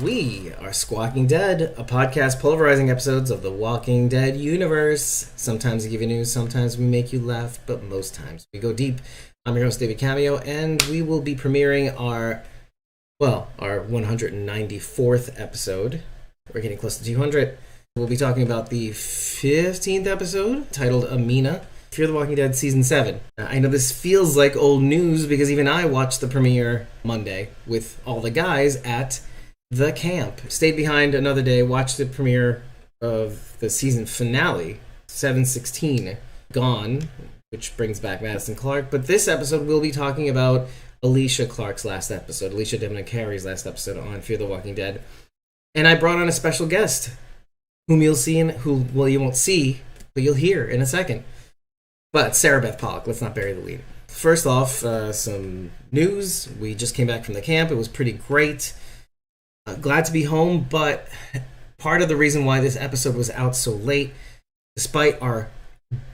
We are Squawking Dead, a podcast pulverizing episodes of the Walking Dead universe. Sometimes we give you news, sometimes we make you laugh, but most times we go deep. I'm your host, David Cameo, and we will be premiering our 194th episode. We're getting close to 200. We'll be talking about the 15th episode, titled Amina, Fear the Walking Dead Season 7. I know this feels like old news because even I watched the premiere Monday with all the guys at the camp. Stayed behind another day, watched the premiere of the season finale, 7/16, Gone, which brings back Madison Clark. But this episode, we'll be talking about Alicia Clark's last episode, Alicia Devon Carey's last episode on Fear the Walking Dead. And I brought on a special guest, whom you'll see, you won't see, but you'll hear in a second. But Sarabeth Pollock, let's not bury the lead. First off, some news. We just came back from the camp. It was pretty great. Glad to be home, but part of the reason why this episode was out so late, despite our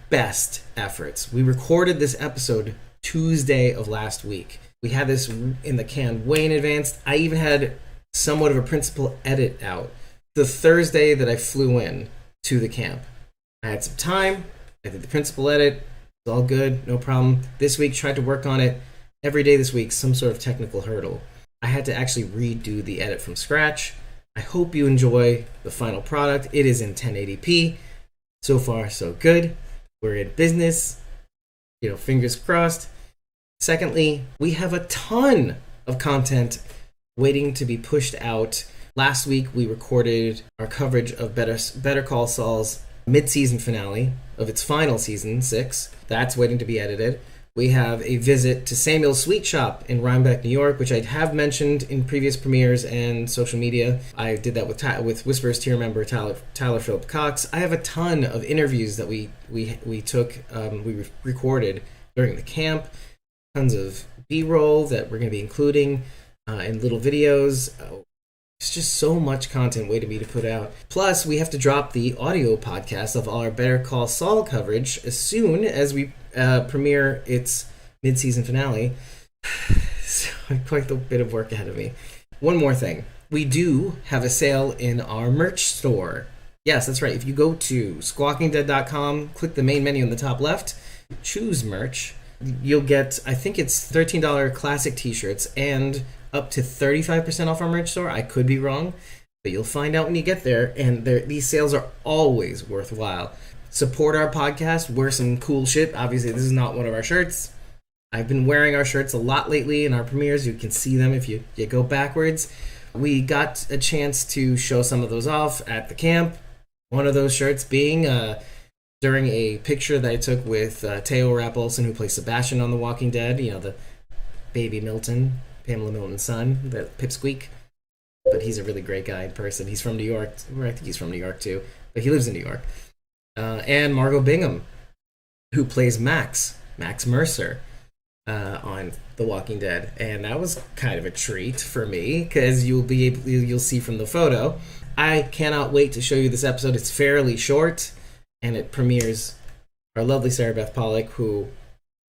best efforts, we recorded this episode Tuesday of last week. We had this in the can way in advance. I even had somewhat of a principal edit out the Thursday that I flew in to the camp. I had some time. I did the principal edit. It's all good, no problem. This week, tried to work on it every day this week, some sort of technical hurdle. I had to actually redo the edit from scratch. I hope you enjoy the final product. It is in 1080p. So far, so good. We're in business. Fingers crossed. Secondly, we have a ton of content waiting to be pushed out. Last week, we recorded our coverage of Better Call Saul's mid-season finale of its final season, 6. That's waiting to be edited. We have a visit to Samuel's Sweet Shop in Rhinebeck, New York, which I have mentioned in previous premieres and social media. I did that with Whisper's tier member Tyler Phillip Cox. I have a ton of interviews that we recorded during the camp. Tons of B-roll that we're going to be including in little videos. It's just so much content waiting to put out. Plus, we have to drop the audio podcast of our Better Call Saul coverage as soon as we premiere its mid-season finale. So quite a bit of work ahead of me. One more thing. We do have a sale in our merch store. Yes, that's right. If you go to squawkingdead.com, click the main menu in the top left, choose merch, you'll get, I think it's $13 classic t-shirts and up to 35% off our merch store. I could be wrong, but you'll find out when you get there. And these sales are always worthwhile. Support our podcast, wear some cool shit. Obviously, this is not one of our shirts. I've been wearing our shirts a lot lately in our premieres. You can see them if you go backwards. We got a chance to show some of those off at the camp. One of those shirts being during a picture that I took with Teo Rapp Olsen, who plays Sebastian on The Walking Dead. The baby Milton, Pamela Milton's son, the Pipsqueak. But he's a really great guy in person. He's from New York. I think he's from New York too, but he lives in New York. And Margot Bingham, who plays Max Mercer on The Walking Dead, and that was kind of a treat for me because you'll see from the photo. I cannot wait to show you this episode. It's fairly short, and it premieres our lovely Sarabeth Pollock, who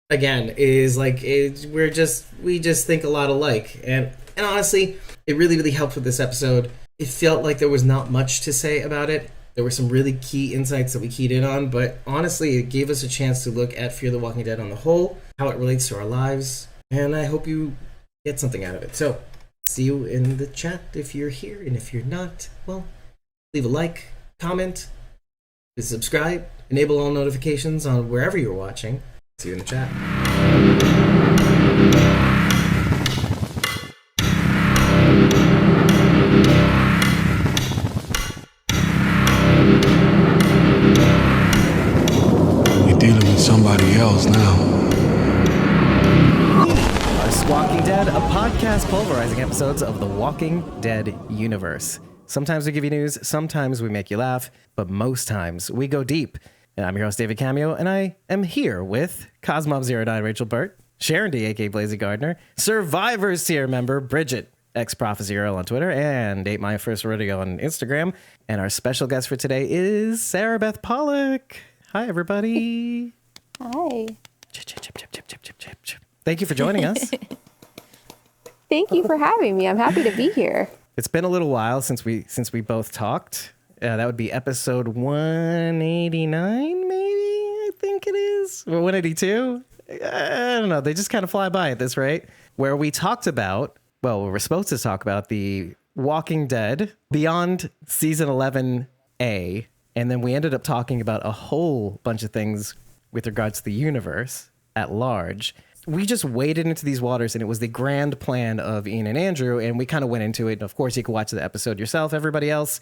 again is we just think a lot alike, and honestly, it really helped with this episode. It felt like there was not much to say about it. There were some really key insights that we keyed in on, but honestly, it gave us a chance to look at Fear the Walking Dead on the whole, how it relates to our lives, and I hope you get something out of it. So, see you in the chat if you're here, and if you're not, well, leave a like, comment, subscribe, enable all notifications on wherever you're watching. See you in the chat. Somebody else now. We are Squawking Dead, a podcast pulverizing episodes of the Walking Dead universe. Sometimes we give you news, sometimes we make you laugh, but most times we go deep. And I'm your host, David Cameo, and I am here with Cosmob09 Rachel Burt, Sharon D, aka Blazy Gardner, Survivors tier member Bridget, ex-Prophecy Girl on Twitter, and Ate My First Rodeo on Instagram. And our special guest for today is Sarabeth Pollock. Hi, everybody. Hi. Thank you for joining us. Thank you for having me. I'm happy to be here. It's been a little while since we both talked. That would be episode 189, maybe, I think it is. Or 182? I don't know. They just kind of fly by at this rate. Where we talked about, well, we were supposed to talk about the Walking Dead Beyond Season 11A. And then we ended up talking about a whole bunch of things with regards to the universe at large. We just waded into these waters, and it was the grand plan of Ian and Andrew, and we kind of went into it. And of course, you can watch the episode yourself, everybody else.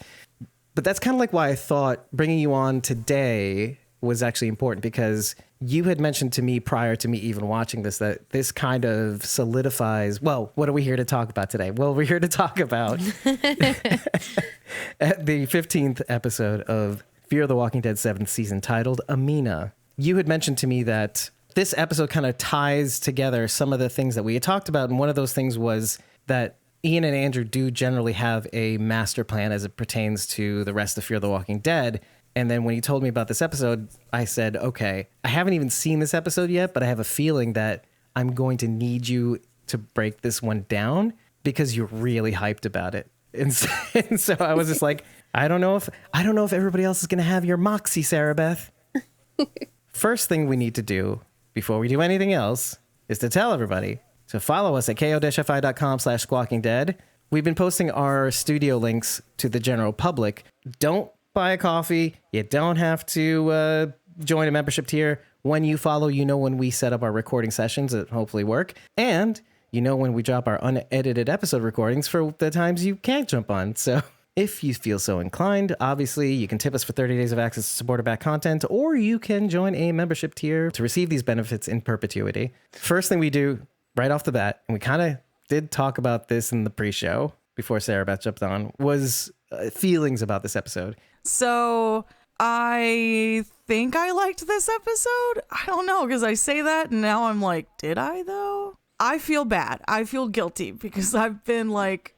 But that's kind of like why I thought bringing you on today was actually important, because you had mentioned to me prior to me even watching this that this kind of solidifies, well, what are we here to talk about today? Well, we're here to talk about at the 15th episode of Fear the Walking Dead 7th season, titled Amina. You had mentioned to me that this episode kind of ties together some of the things that we had talked about. And one of those things was that Ian and Andrew do generally have a master plan as it pertains to the rest of Fear the Walking Dead. And then when you told me about this episode, I said, okay, I haven't even seen this episode yet, but I have a feeling that I'm going to need you to break this one down because you're really hyped about it. And so I was just like, I don't know if everybody else is going to have your moxie, Sarabeth. First thing we need to do before we do anything else is to tell everybody to follow us at ko-fi.com/squawkingdead. We've been posting our studio links to the general public. Don't buy a coffee. You don't have to join a membership tier. When you follow, you know when we set up our recording sessions that hopefully work. And you know when we drop our unedited episode recordings for the times you can't jump on. So if you feel so inclined, obviously, you can tip us for 30 days of access to supporter back content, or you can join a membership tier to receive these benefits in perpetuity. First thing we do right off the bat, and we kind of did talk about this in the pre-show before Sarabeth jumped on, was feelings about this episode. So I think I liked this episode. I don't know, because I say that and now I'm like, did I though? I feel bad. I feel guilty because I've been like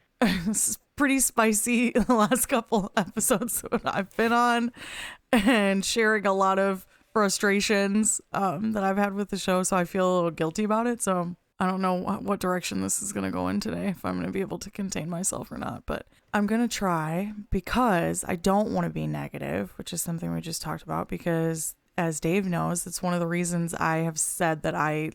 pretty spicy in the last couple episodes that I've been on and sharing a lot of frustrations that I've had with the show. So I feel a little guilty about it. So I don't know what direction this is going to go in today, if I'm going to be able to contain myself or not, but I'm going to try, because I don't want to be negative, which is something we just talked about, because as Dave knows, it's one of the reasons I have said that I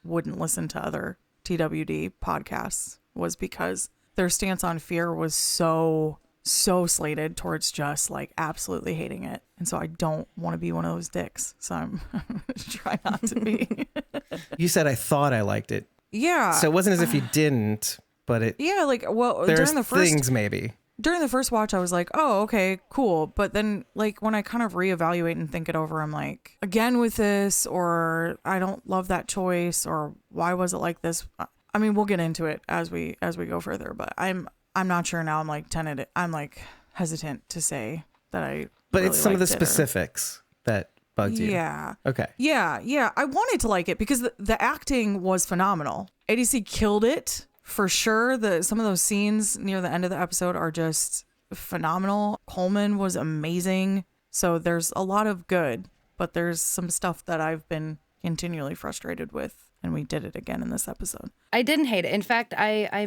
wouldn't listen to other TWD podcasts, was because their stance on fear was so slated towards just absolutely hating it. And so I don't want to be one of those dicks. So I'm going to try not to be. You said, I thought I liked it. Yeah. So it wasn't as if you didn't, but it. Yeah. There's during the first things maybe. During the first watch, I was like, oh, okay, cool. But then when I kind of reevaluate and think it over, I'm like, again with this, or I don't love that choice, or why was it like this? I mean, we'll get into it as we go further, but I'm not sure now. I'm tentative. I'm hesitant to say that I. But really it's some of the liked it specifics that bugged you. Yeah. Okay. Yeah. I wanted to like it because the acting was phenomenal. ADC killed it for sure. Some of those scenes near the end of the episode are just phenomenal. Coleman was amazing. So there's a lot of good, but there's some stuff that I've been continually frustrated with. And we did it again in this episode. I didn't hate it. In fact, I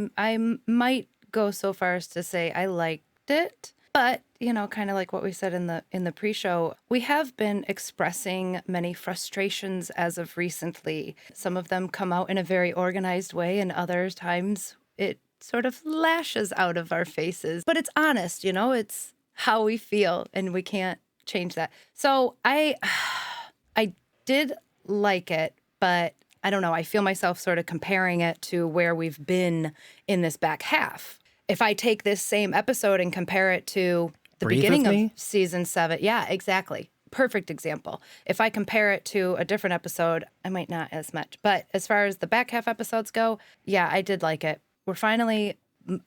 might go so far as to say I liked it. But, kind of like what we said in the pre-show, we have been expressing many frustrations as of recently. Some of them come out in a very organized way, and other times it sort of lashes out of our faces. But it's honest, it's how we feel, and we can't change that. So I did like it, but I don't know. I feel myself sort of comparing it to where we've been in this back half. If I take this same episode and compare it to the beginning of season 7. Yeah, exactly. Perfect example. If I compare it to a different episode, I might not as much. But as far as the back half episodes go, yeah, I did like it. We're finally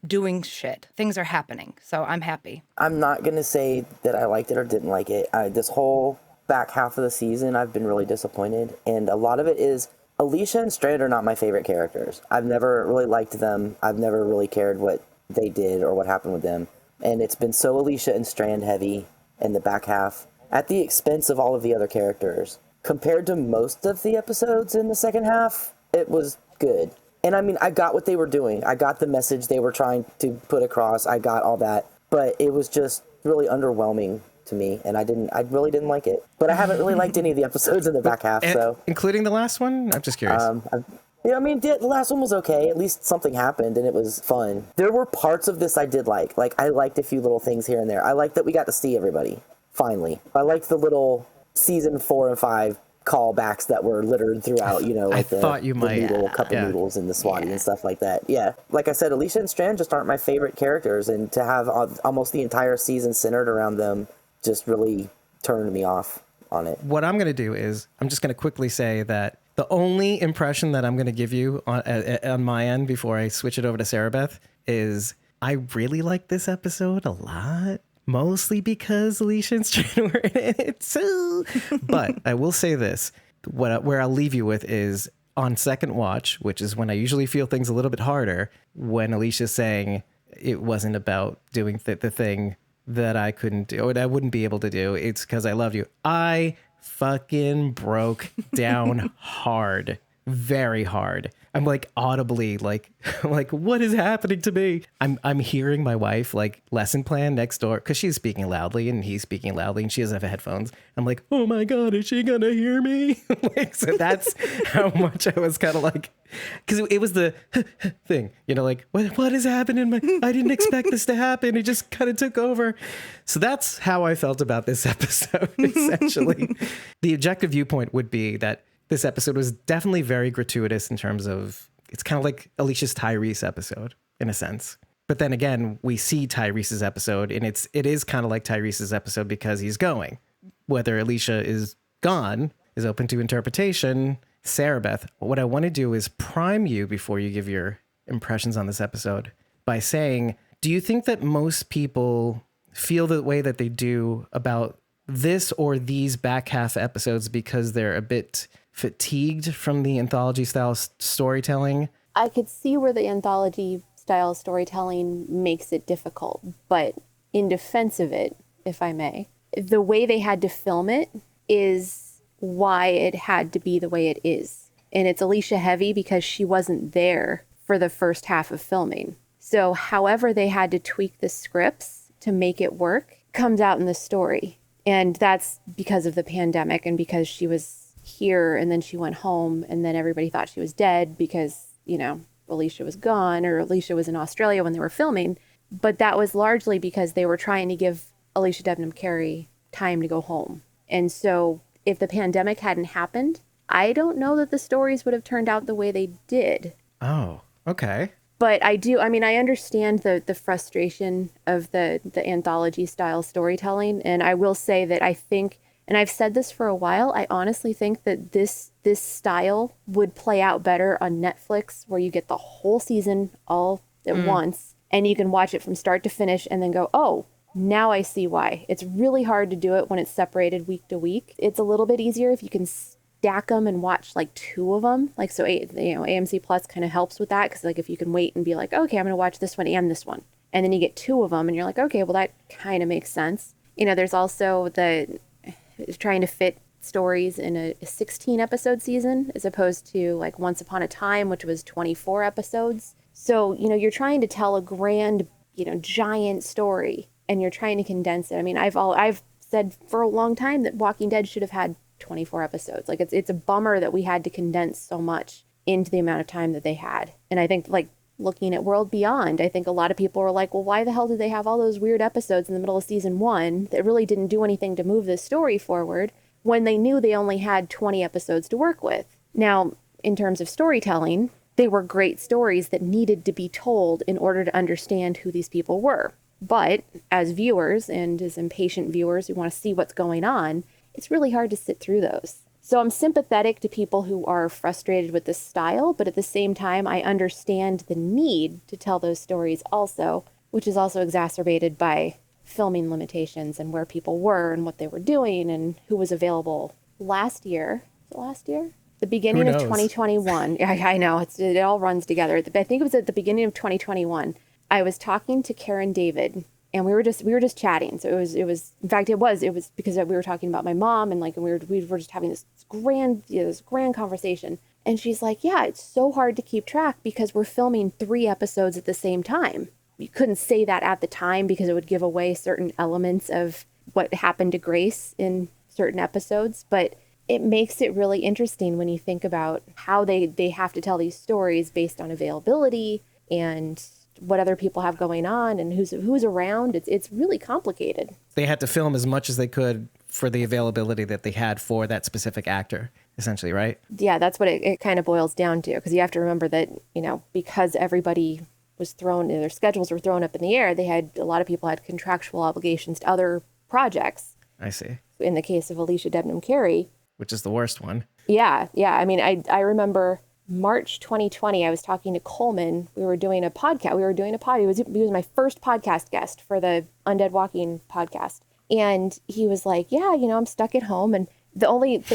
doing shit. Things are happening. So I'm happy. I'm not going to say that I liked it or didn't like it. This whole back half of the season, I've been really disappointed. And a lot of it is Alicia and Strand are not my favorite characters. I've never really liked them. I've never really cared what they did or what happened with them. And it's been so Alicia and Strand heavy in the back half at the expense of all of the other characters. Compared to most of the episodes in the second half, it was good. And I mean, I got what they were doing. I got the message they were trying to put across. I got all that. But it was just really underwhelming to me, and I really didn't like it. But I haven't really liked any of the episodes in the back half, so. Including the last one? I'm just curious. Yeah, I mean, the last one was okay. At least something happened, and it was fun. There were parts of this I did like. Like, I liked a few little things here and there. I liked that we got to see everybody, finally. I liked the little season 4 and 5 callbacks that were littered throughout, you know, like thought you might. cup of noodles and the swatty and stuff like that. Yeah. Like I said, Alicia and Strand just aren't my favorite characters, and to have almost the entire season centered around them just really turned me off on it. What I'm going to do is I'm just going to quickly say that the only impression that I'm going to give you on my end before I switch it over to Sarabeth is I really like this episode a lot. Mostly because Alicia and Strand were in it too. But I will say this, where I'll leave you with is on second watch, which is when I usually feel things a little bit harder, when Alicia's saying it wasn't about doing the thing that I couldn't do or that I wouldn't be able to do. It's because I loved you. I fucking broke down hard, very hard. I'm like audibly like what is happening to me? I'm hearing my wife like lesson plan next door because she's speaking loudly and he's speaking loudly and she doesn't have headphones. I'm like, oh my God, is she gonna hear me? Like, so that's how much I was kind of like, because it was the thing, you know, like what is happening? I didn't expect this to happen. It just kind of took over. So that's how I felt about this episode. Essentially, the objective viewpoint would be that this episode was definitely very gratuitous in terms of, it's kind of like Alicia's Tyrese episode in a sense. But then again, we see Tyrese's episode and it is kind of like Tyrese's episode because he's going. Whether Alicia is gone is open to interpretation. Sarabeth, what I want to do is prime you before you give your impressions on this episode by saying, do you think that most people feel the way that they do about this or these back half episodes because they're a bit fatigued from the anthology style storytelling? I could see where the anthology style storytelling makes it difficult, but in defense of it, if I may, the way they had to film it is why it had to be the way it is. And it's Alicia heavy because she wasn't there for the first half of filming. So however they had to tweak the scripts to make it work comes out in the story. And that's because of the pandemic and because she was here and then she went home and then everybody thought she was dead because, you know, Alicia was gone or Alicia was in Australia when they were filming. But that was largely because they were trying to give Alicia Debnam Carey time to go home. And so if the pandemic hadn't happened, I don't know that the stories would have turned out the way they did. Oh, okay. But I understand the frustration of the anthology style storytelling. And I will say that I think, and I've said this for a while, I honestly think that this style would play out better on Netflix, where you get the whole season all at once and you can watch it from start to finish and then go, oh, now I see why. It's really hard to do it when it's separated week to week. It's a little bit easier if you can stack them and watch like 2 of them. Like, so, you know, AMC Plus kind of helps with that because like if you can wait and be like, okay, I'm going to watch this one and this one. And then you get 2 of them and you're like, okay, well, that kind of makes sense. You know, there's also trying to fit stories in a 16 episode season as opposed to like Once Upon a Time, which was 24 episodes. So, you know, you're trying to tell a grand, you know, giant story and you're trying to condense it. I mean, I've said for a long time that Walking Dead should have had 24 episodes. Like it's a bummer that we had to condense so much into the amount of time that they had. And I think like looking at World Beyond, I think a lot of people were like, well, why the hell did they have all those weird episodes in the middle of season 1 that really didn't do anything to move the story forward when they knew they only had 20 episodes to work with? Now, in terms of storytelling, they were great stories that needed to be told in order to understand who these people were. But as viewers and as impatient viewers who want to see what's going on, it's really hard to sit through those. So I'm sympathetic to people who are frustrated with this style, but at the same time, I understand the need to tell those stories also, which is also exacerbated by filming limitations and where people were and what they were doing and who was available last year. Was it last year? The beginning of 2021. I know, it all runs together. I think it was at the beginning of 2021. I was talking to Karen David, and we were just chatting. So it was in fact it was because we were talking about my mom and we were just having this grand conversation. And she's like, yeah, it's so hard to keep track because we're filming 3 episodes at the same time. You couldn't say that at the time because it would give away certain elements of what happened to Grace in certain episodes. But it makes it really interesting when you think about how they have to tell these stories based on availability and what other people have going on and who's around. It's really complicated. They had to film as much as they could for the availability that they had for that specific actor, essentially, right? Yeah, that's what it kind of boils down to, because you have to remember that, because everybody was their schedules were thrown up in the air, a lot of people had contractual obligations to other projects. I see. In the case of Alicia Debnam Carey. Which is the worst one. Yeah. I mean, I remember March 2020, I was talking to Coleman. We were doing a podcast. He was my first podcast guest for the Undead Walking podcast. And he was like, yeah, I'm stuck at home. And the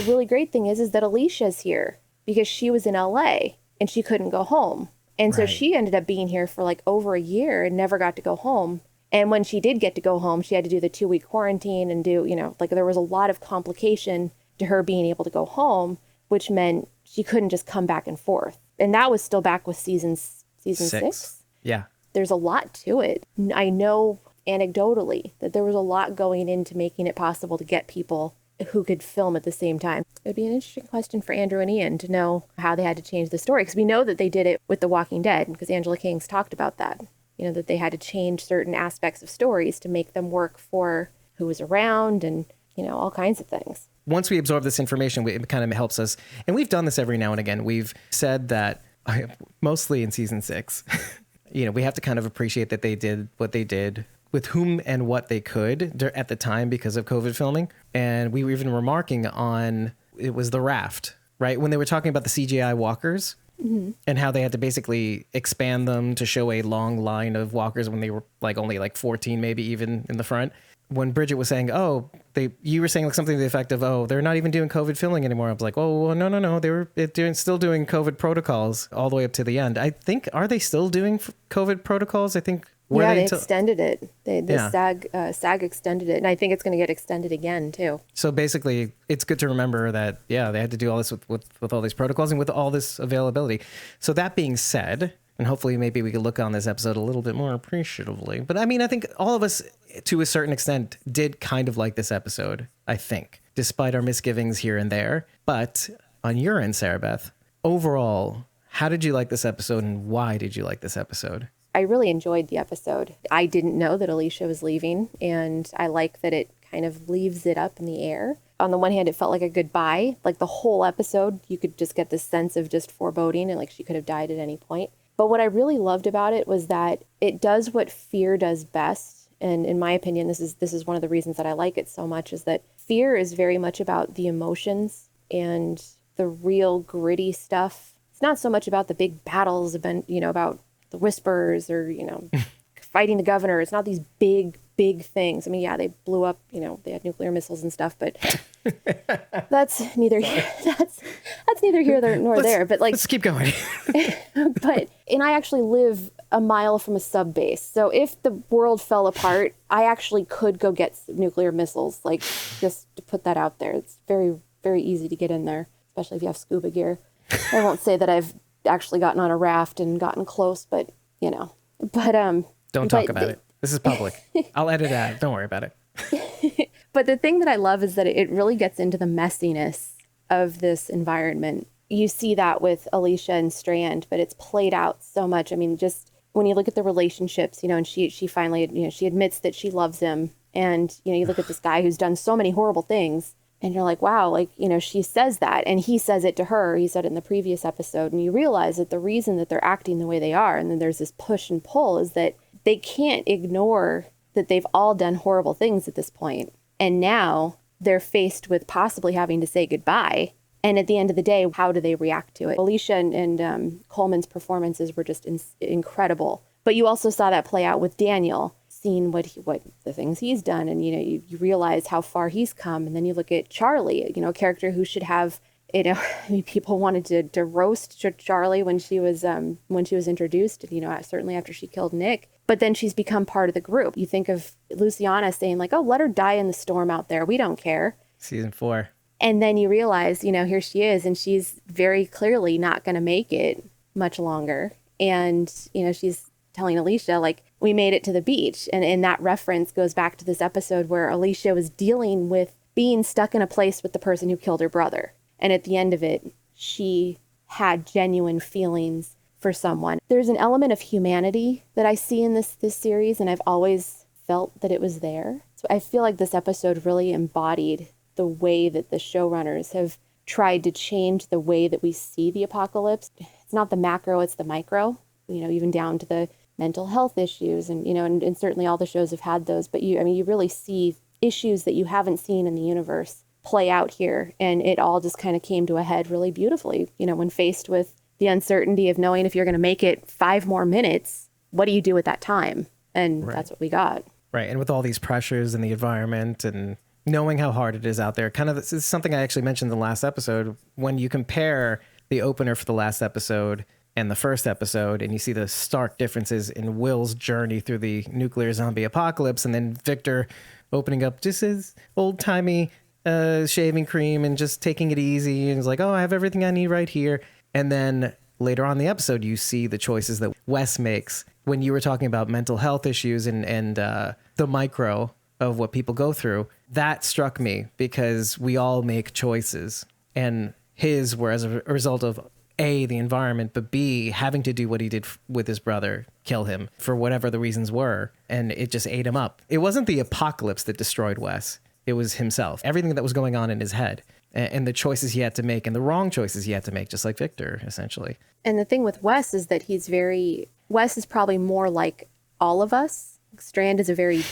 really great thing is that Alicia's here because she was in LA and she couldn't go home. And so she ended up being here for like over a year and never got to go home. And when she did get to go home, she had to do the 2-week quarantine and there was a lot of complication to her being able to go home, which meant she couldn't just come back and forth. And that was still back with season 6. Yeah. There's a lot to it. I know anecdotally that there was a lot going into making it possible to get people who could film at the same time. It'd be an interesting question for Andrew and Ian to know how they had to change the story, because we know that they did it with The Walking Dead, because Angela King's talked about that. That they had to change certain aspects of stories to make them work for who was around and, all kinds of things. Once we absorb this information, it kind of helps us. And we've done this every now and again. We've said that, mostly in season 6, we have to kind of appreciate that they did what they did with whom and what they could at the time because of COVID filming. And we were even remarking on, it was the raft, right? When they were talking about the CGI walkers. Mm-hmm. And how they had to basically expand them to show a long line of walkers when they were only 14, maybe even in the front. When Bridget was saying, you were saying something to the effect of, they're not even doing COVID filming anymore. I was like, well, no. They were still doing COVID protocols all the way up to the end. I think, are they still doing COVID protocols? I think. They extended it. SAG extended it. And I think it's going to get extended again, too. So basically, it's good to remember that, they had to do all this with all these protocols and with all this availability. So that being said, and hopefully maybe we could look on this episode a little bit more appreciatively. But I mean, I think all of us, to a certain extent, did kind of like this episode, I think, despite our misgivings here and there. But on your end, Sarabeth, overall, how did you like this episode and why did you like this episode? I really enjoyed the episode. I didn't know that Alicia was leaving, and I like that it kind of leaves it up in the air. On the one hand, it felt like a goodbye. Like the whole episode, you could just get this sense of just foreboding and she could have died at any point. But what I really loved about it was that it does what fear does best. And in my opinion, this is one of the reasons that I like it so much, is that fear is very much about the emotions and the real gritty stuff. It's not so much about the big battles, about the whispers or, fighting the governor. It's not these big things. I mean, yeah, they blew up, they had nuclear missiles and stuff, but that's neither here nor there. But let's keep going. And I actually live a mile from a sub base. So if the world fell apart, I actually could go get nuclear missiles, just to put that out there. It's very, very easy to get in there, especially if you have scuba gear. I won't say that I've actually gotten on a raft and gotten close, but don't talk about it. This is public. I'll edit that. Don't worry about it. But the thing that I love is that it really gets into the messiness of this environment. You see that with Alicia and Strand, but it's played out so much. I mean, just when you look at the relationships, and she finally, she admits that she loves him, and you look at this guy who's done so many horrible things. And you're like, wow, she says that. And he says it to her. He said it in the previous episode. And you realize that the reason that they're acting the way they are, and then there's this push and pull, is that they can't ignore that they've all done horrible things at this point. And now they're faced with possibly having to say goodbye. And at the end of the day, how do they react to it? Alicia and Coleman's performances were just incredible. But you also saw that play out with Daniel, seeing what the things he's done, and you realize how far he's come. And then you look at Charlie, a character who should have, people wanted to roast Charlie when she was introduced, certainly after she killed Nick. But then she's become part of the group. You think of Luciana saying oh, let her die in the storm out there. We don't care. Season 4. And then you realize, here she is, and she's very clearly not going to make it much longer. And, she's telling Alicia, like, we made it to the beach. And that reference goes back to this episode where Alicia was dealing with being stuck in a place with the person who killed her brother. And at the end of it, she had genuine feelings for someone. There's an element of humanity that I see in this series, and I've always felt that it was there. So I feel like this episode really embodied the way that the showrunners have tried to change the way that we see the apocalypse. It's not the macro, it's the micro, even down to the mental health issues. And, and certainly all the shows have had those, but you really see issues that you haven't seen in the universe play out here. And it all just kind of came to a head really beautifully, when faced with the uncertainty of knowing if you're going to make it 5 more minutes, what do you do at that time? And That's what we got. Right. And with all these pressures in the environment and knowing how hard it is out there, kind of, this is something I actually mentioned in the last episode. When you compare the opener for the last episode and the first episode, and you see the stark differences in Will's journey through the nuclear zombie apocalypse, and then Victor opening up just his old-timey shaving cream and just taking it easy, and he's like, oh, I have everything I need right here. And then later on in the episode, you see the choices that Wes makes. When you were talking about mental health issues and the micro of what people go through, that struck me because we all make choices, and his were as a result of A, the environment, but B, having to do what he did with his brother, kill him for whatever the reasons were, and it just ate him up. It wasn't the apocalypse that destroyed Wes. It was himself, everything that was going on in his head, and the choices he had to make and the wrong choices he had to make, just like Victor, essentially. And the thing with Wes is that Wes is probably more like all of us. Strand is a very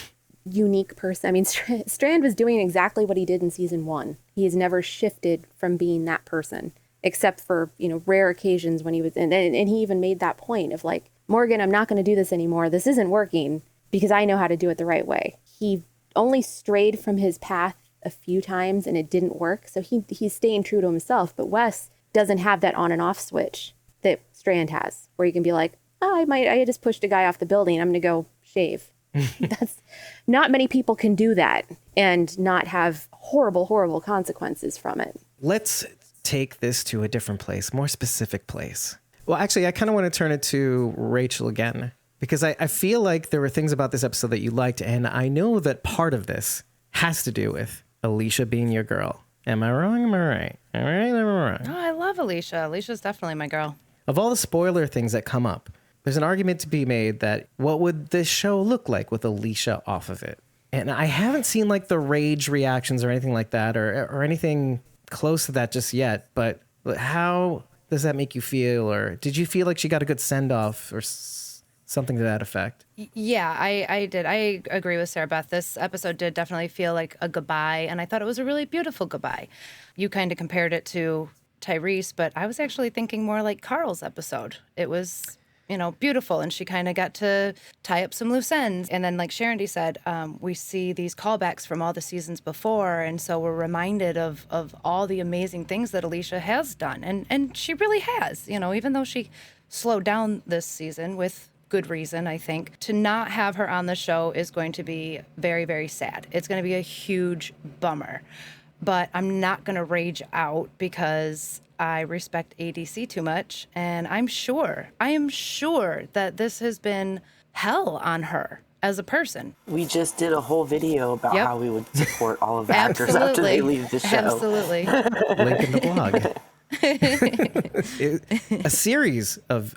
unique person. I mean, Strand was doing exactly what he did in season 1. He has never shifted from being that person, except for, rare occasions when he was, and he even made that point of like, Morgan, I'm not going to do this anymore. This isn't working because I know how to do it the right way. He only strayed from his path a few times and it didn't work. So he's staying true to himself. But Wes doesn't have that on and off switch that Strand has, where you can be like, oh, I just pushed a guy off the building. I'm going to go shave. That's not many people can do that and not have horrible, horrible consequences from it. Let's take this to a different place, more specific place. Well, actually, I kind of want to turn it to Rachel again, because I feel like there were things about this episode that you liked, and I know that part of this has to do with Alicia being your girl. Am I wrong? Am I right? All right, am I wrong? Oh, I love Alicia. Alicia's definitely my girl. Of all the spoiler things that come up, there's an argument to be made that what would this show look like with Alicia off of it? And I haven't seen like the rage reactions or anything like that, or anything close to that just yet. But how does that make you feel? Or did you feel like she got a good send-off or something to that effect? Yeah, I did. I agree with Sarabeth. This episode did definitely feel like a goodbye, and I thought it was a really beautiful goodbye. You kind of compared it to Tyrese, but I was actually thinking more like Carl's episode. It was, beautiful, and she kind of got to tie up some loose ends. And then, like Sharon D said, we see these callbacks from all the seasons before, and so we're reminded of all the amazing things that Alicia has done, and she really has. Even though she slowed down this season with good reason, I think, to not have her on the show is going to be very, very sad. It's going to be a huge bummer. But I'm not going to rage out because I respect ADC too much. And I am sure that this has been hell on her as a person. We just did a whole video about how we would support all of the actors after they leave the show. Absolutely. Link in the blog. A series of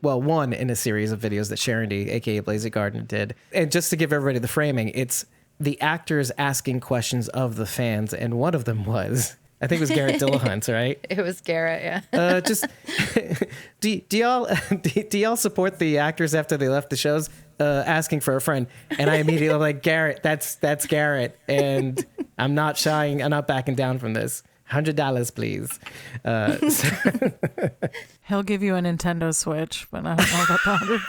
one in a series of videos that Sharon D, aka Blazy Gardner, did. And just to give everybody the framing, it's the actors asking questions of the fans, and one of them was, I think it was Garrett Dillahunt, right? It was Garrett, yeah. Just do y'all support the actors after they left the shows asking for a friend? And I immediately like, Garrett, that's Garrett, and I'm not backing down from this. $100, please. He'll give you a Nintendo Switch, but I don't know about the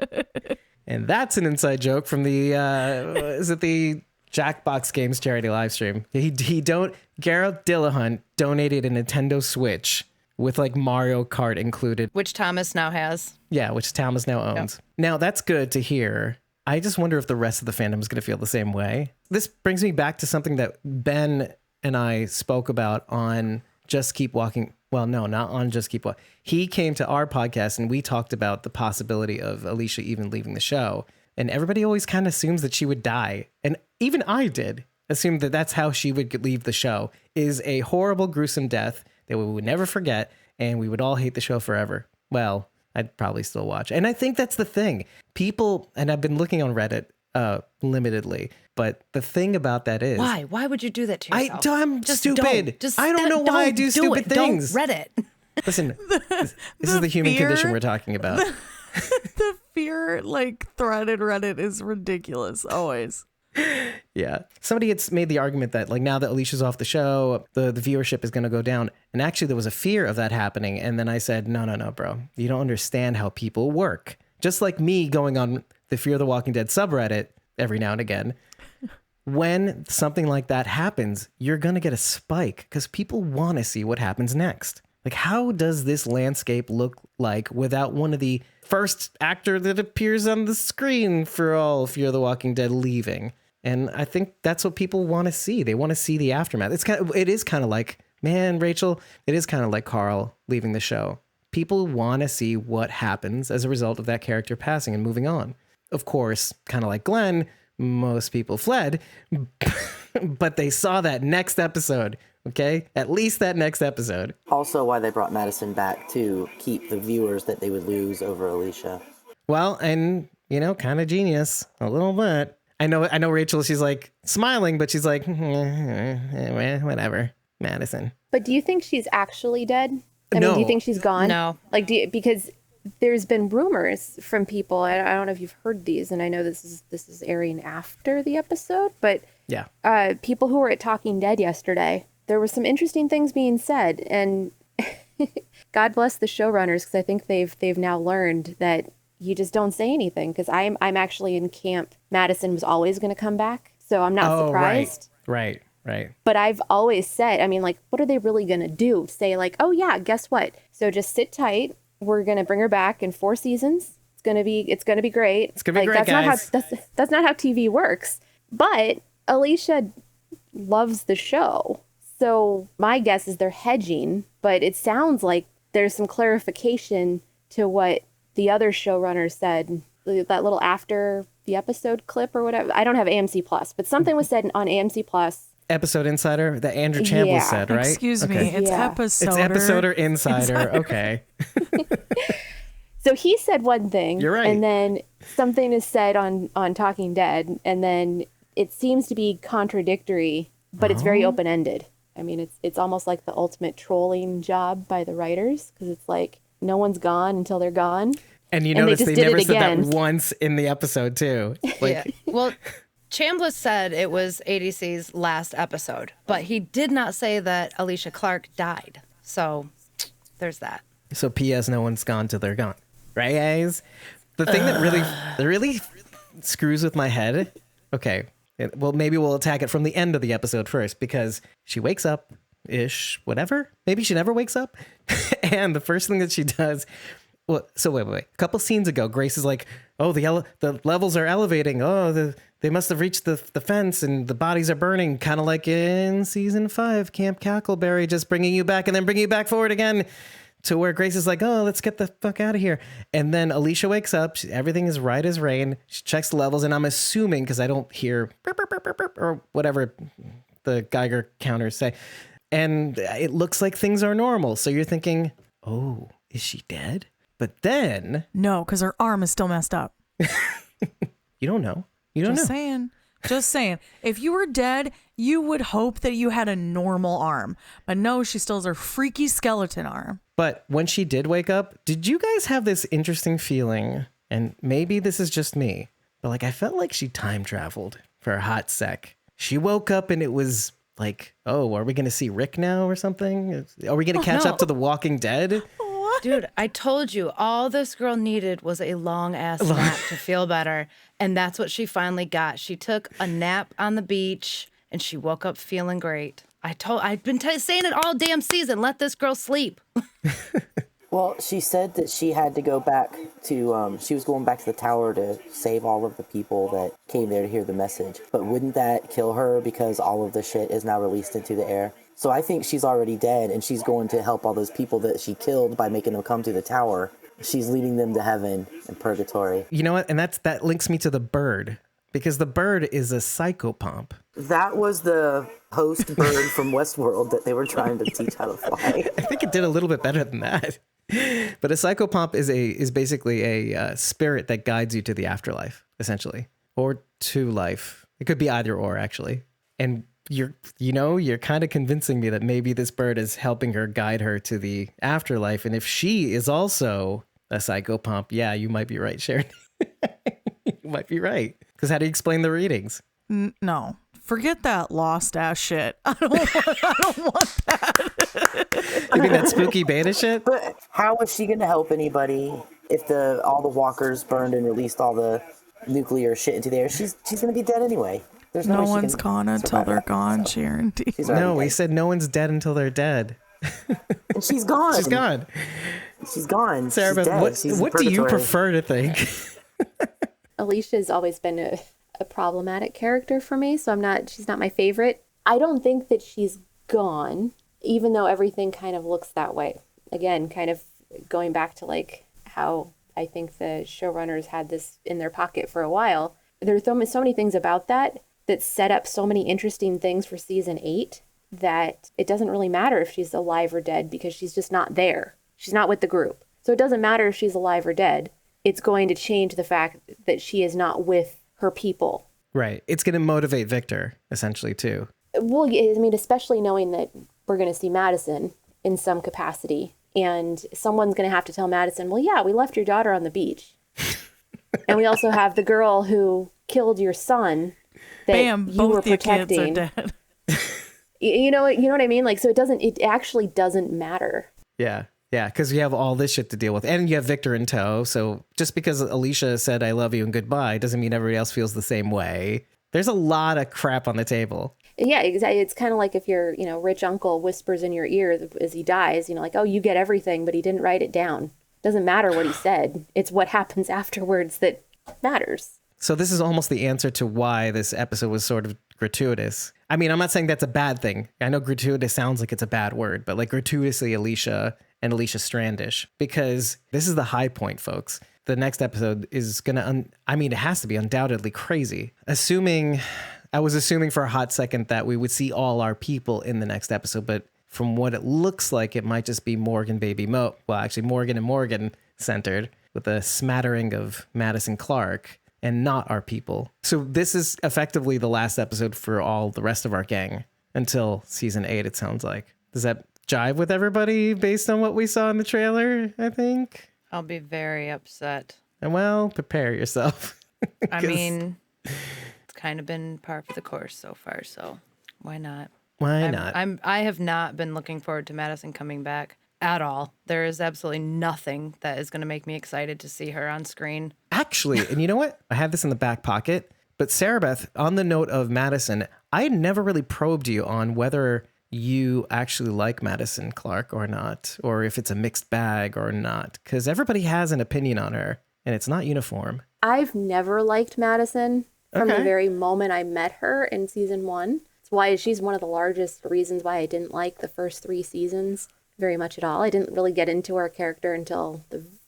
$100. And that's an inside joke from the is it the Jackbox Games charity live stream? Garrett Dillahunt donated a Nintendo Switch with like Mario Kart included, which Thomas now has. Yeah, which Thomas now owns. Yep. Now that's good to hear. I just wonder if the rest of the fandom is going to feel the same way. This brings me back to something that Ben and I spoke about on Just Keep Walking. Well, no, not on Just Keep Walking. He came to our podcast and we talked about the possibility of Alicia even leaving the show. And everybody always kind of assumes that she would die. And even I did assume that that's how she would leave the show, is a horrible, gruesome death that we would never forget. And we would all hate the show forever. Well, I'd probably still watch. And I think that's the thing. People, and I've been looking on Reddit limitedly, but the thing about that is... Why would you do that to yourself? I'm stupid. I don't know why I do stupid things. Don't Reddit. Listen, this is the human condition we're talking about. The fear, like, thread in Reddit is ridiculous, always. Yeah. Somebody had made the argument that, like, now that Alicia's off the show, the viewership is going to go down. And actually, there was a fear of that happening. And then I said, no, bro. You don't understand how people work. Just like me going on the Fear the Walking Dead subreddit every now and again. When something like that happens, you're going to get a spike because people want to see what happens next. Like, how does this landscape look like without one of the first actor that appears on the screen for all Fear the Walking Dead leaving? And I think that's what people want to see. They want to see the aftermath. It is kind of like, man, Rachel, it is kind of like Carl leaving the show. People want to see what happens as a result of that character passing and moving on. Of course, kind of like Glenn, most people fled, but they saw that next episode, okay? At least that next episode. Also why they brought Madison back to keep the viewers that they would lose over Alicia. Well, and, kind of genius, a little bit. I know Rachel, she's like smiling, but she's like, whatever, Madison. But do you think she's actually dead? I No. mean, do you think she's gone? No. Like, because there's been rumors from people. I don't know if you've heard these, and I know this is airing after the episode, but Yeah. people who were at Talking Dead yesterday, there were some interesting things being said, and God bless the showrunners, because I think they've now learned that you just don't say anything. Because I'm actually in camp. Madison was always going to come back, so I'm not surprised. Right. But I've always said, I mean, like, what are they really going to do? Say like, oh yeah, guess what? So just sit tight. We're going to bring her back in 4 seasons. It's going to be great. It's gonna be great, that's guys. That's not how TV works. But Alicia loves the show. So my guess is they're hedging, but it sounds like there's some clarification to what the other showrunners said, that little after the episode clip or whatever. I don't have AMC Plus, but something was said on AMC Plus. Episode Insider that Andrew Chambliss said, right? Excuse me, Okay. it's Yeah. episode. It's Episoder Insider. Okay. So he said one thing. You're right. And then something is said on Talking Dead, and then it seems to be contradictory, but it's very open-ended. I mean, it's almost like the ultimate trolling job by the writers, because it's like no one's gone until they're gone. And you And they notice just they did never it said that again. once in the episode, too. Like, Yeah. Well, Chambliss said it was ADC's last episode, but he did not say that Alicia Clark died. So there's that. So P.S. no one's gone till they're gone. Right, guys? The thing that really screws with my head. Okay. Well, maybe we'll attack it from the end of the episode first, because she wakes up ish, whatever. Maybe she never wakes up. And the first thing that she does. Well, so wait. A couple scenes ago, Grace is like, oh, the levels are elevating. Oh, they must have reached the fence and the bodies are burning. Kind of like in season 5, Camp Cackleberry, just bringing you back and then bringing you back forward again. To where Grace is like, oh, let's get the fuck out of here. And then Alicia wakes up. Everything is right as rain. She checks the levels. And I'm assuming, because I don't hear burp, burp, burp, burp, burp, or whatever the Geiger counters say. And it looks like things are normal. So you're thinking, oh, is she dead? But then... No, because her arm is still messed up. You don't know. You don't Just know. saying. Just saying. If you were dead, you would hope that you had a normal arm. But no, she still has her freaky skeleton arm. But when she did wake up, did you guys have this interesting feeling? And maybe this is just me, but like I felt like she time traveled for a hot sec. She woke up and it was like, oh, are we going to see Rick now or something? Are we going to catch up to The Walking Dead? Dude, I told you, all this girl needed was a long ass nap to feel better. And that's what she finally got. She took a nap on the beach and she woke up feeling great. I've been saying it all damn season. Let this girl sleep. Well, she said that she had to go back to, she was going back to the tower to save all of the people that came there to hear the message. But wouldn't that kill her because all of the shit is now released into the air? So I think she's already dead, and she's going to help all those people that she killed by making them come to the tower. She's leading them to heaven and purgatory. You know what? And that links me to the bird, because the bird is a psychopomp. That was the host bird from Westworld that they were trying to teach how to fly. I think it did a little bit better than that. But a psychopomp is basically a spirit that guides you to the afterlife, essentially, or to life. It could be either or, actually. And you're kind of convincing me that maybe this bird is helping her guide her to the afterlife. And if she is also a psychopomp, yeah, you might be right, Sharon. You might be right. Because how do you explain the readings? No. Forget that lost ass shit. I don't want that. You mean that spooky beta shit? But how is she going to help anybody if all the walkers burned and released all the nuclear shit into the air? She's going to be dead anyway. There's No way she one's can gone until survive they're that. gone, So, Sharon. she's already No, we dead. said no one's dead until they're dead. And she's gone. She's gone. She's gone. Sarabeth, she's dead. She's in what do you purgatory. prefer to think? Alicia's always been a problematic character for me, so she's not my favorite. I don't think that she's gone, even though everything kind of looks that way. Again, kind of going back to like how I think the showrunners had this in their pocket for a while. There's so many things about that set up so many interesting things for season 8 that it doesn't really matter if she's alive or dead because she's just not there. She's not with the group. So it doesn't matter if she's alive or dead. It's going to change the fact that she is not with her people. Right. It's going to motivate Victor, essentially, too. Well, I mean, especially knowing that we're going to see Madison in some capacity. And someone's going to have to tell Madison, well, yeah, we left your daughter on the beach. And we also have the girl who killed your son that Bam, you were both your kids are protecting. dead. You know what I mean? Like, so it actually doesn't matter. Yeah. Yeah, because you have all this shit to deal with. And you have Victor in tow. So just because Alicia said, I love you and goodbye, doesn't mean everybody else feels the same way. There's a lot of crap on the table. Yeah, exactly. It's kind of like if your, rich uncle whispers in your ear as he dies, like, oh, you get everything, but he didn't write it down. Doesn't matter what he said. It's what happens afterwards that matters. So this is almost the answer to why this episode was sort of gratuitous. I mean, I'm not saying that's a bad thing. I know gratuitous sounds like it's a bad word, but like gratuitously Alicia and Alicia Strandish, because this is the high point, folks. The next episode is going to, it has to be undoubtedly crazy. I was assuming for a hot second that we would see all our people in the next episode, but from what it looks like, it might just be Morgan Baby Mo. Well, actually Morgan and Morgan centered with a smattering of Madison Clark and not our people. So this is effectively the last episode for all the rest of our gang until season 8, it sounds like. Does that jive with everybody based on what we saw in the trailer, I think? I'll be very upset. And well, prepare yourself. I mean, it's kind of been par for the course so far, so why not? Why not? I have not been looking forward to Madison coming back at all. There is absolutely nothing that is going to make me excited to see her on screen. Actually, and you know what? I had this in the back pocket, but Sarabeth, on the note of Madison, I had never really probed you on whether you actually like Madison Clark or not, or if it's a mixed bag or not, because everybody has an opinion on her, and it's not uniform. I've never liked Madison from the very moment I met her in season 1. It's why she's one of the largest reasons why I didn't like the first 3 seasons very much at all. I didn't really get into her character until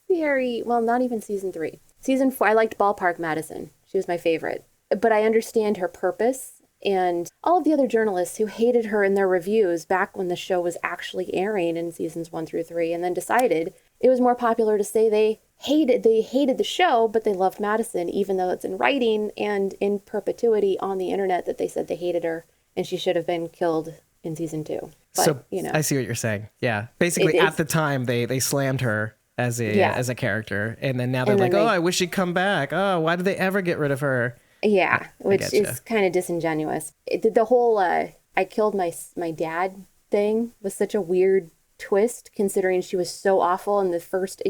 not even season 3. Season 4, I liked Ballpark Madison. She was my favorite. But I understand her purpose. And all of the other journalists who hated her in their reviews back when the show was actually airing in seasons 1 through 3, and then decided it was more popular to say they hated the show, but they loved Madison, even though it's in writing and in perpetuity on the internet that they said they hated her and she should have been killed in season 2. But, So I see what you're saying. Yeah. Basically, at the time, they slammed her as a character. And then now they're like, I wish she'd come back. Oh, why did they ever get rid of her? Yeah, which is kind of disingenuous. The whole I killed my dad thing was such a weird twist, considering she was so awful in the first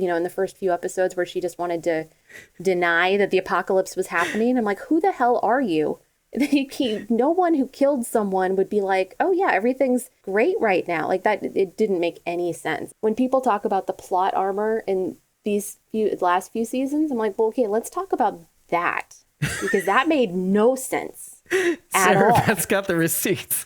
few episodes where she just wanted to deny that the apocalypse was happening. I'm like, who the hell are you No one who killed someone would be like, oh yeah, everything's great right now. Like that, it didn't make any sense. When people talk about the plot armor in these last few seasons, I'm like, well, okay, let's talk about that, because that made no sense at all. Sarabeth's got the receipts.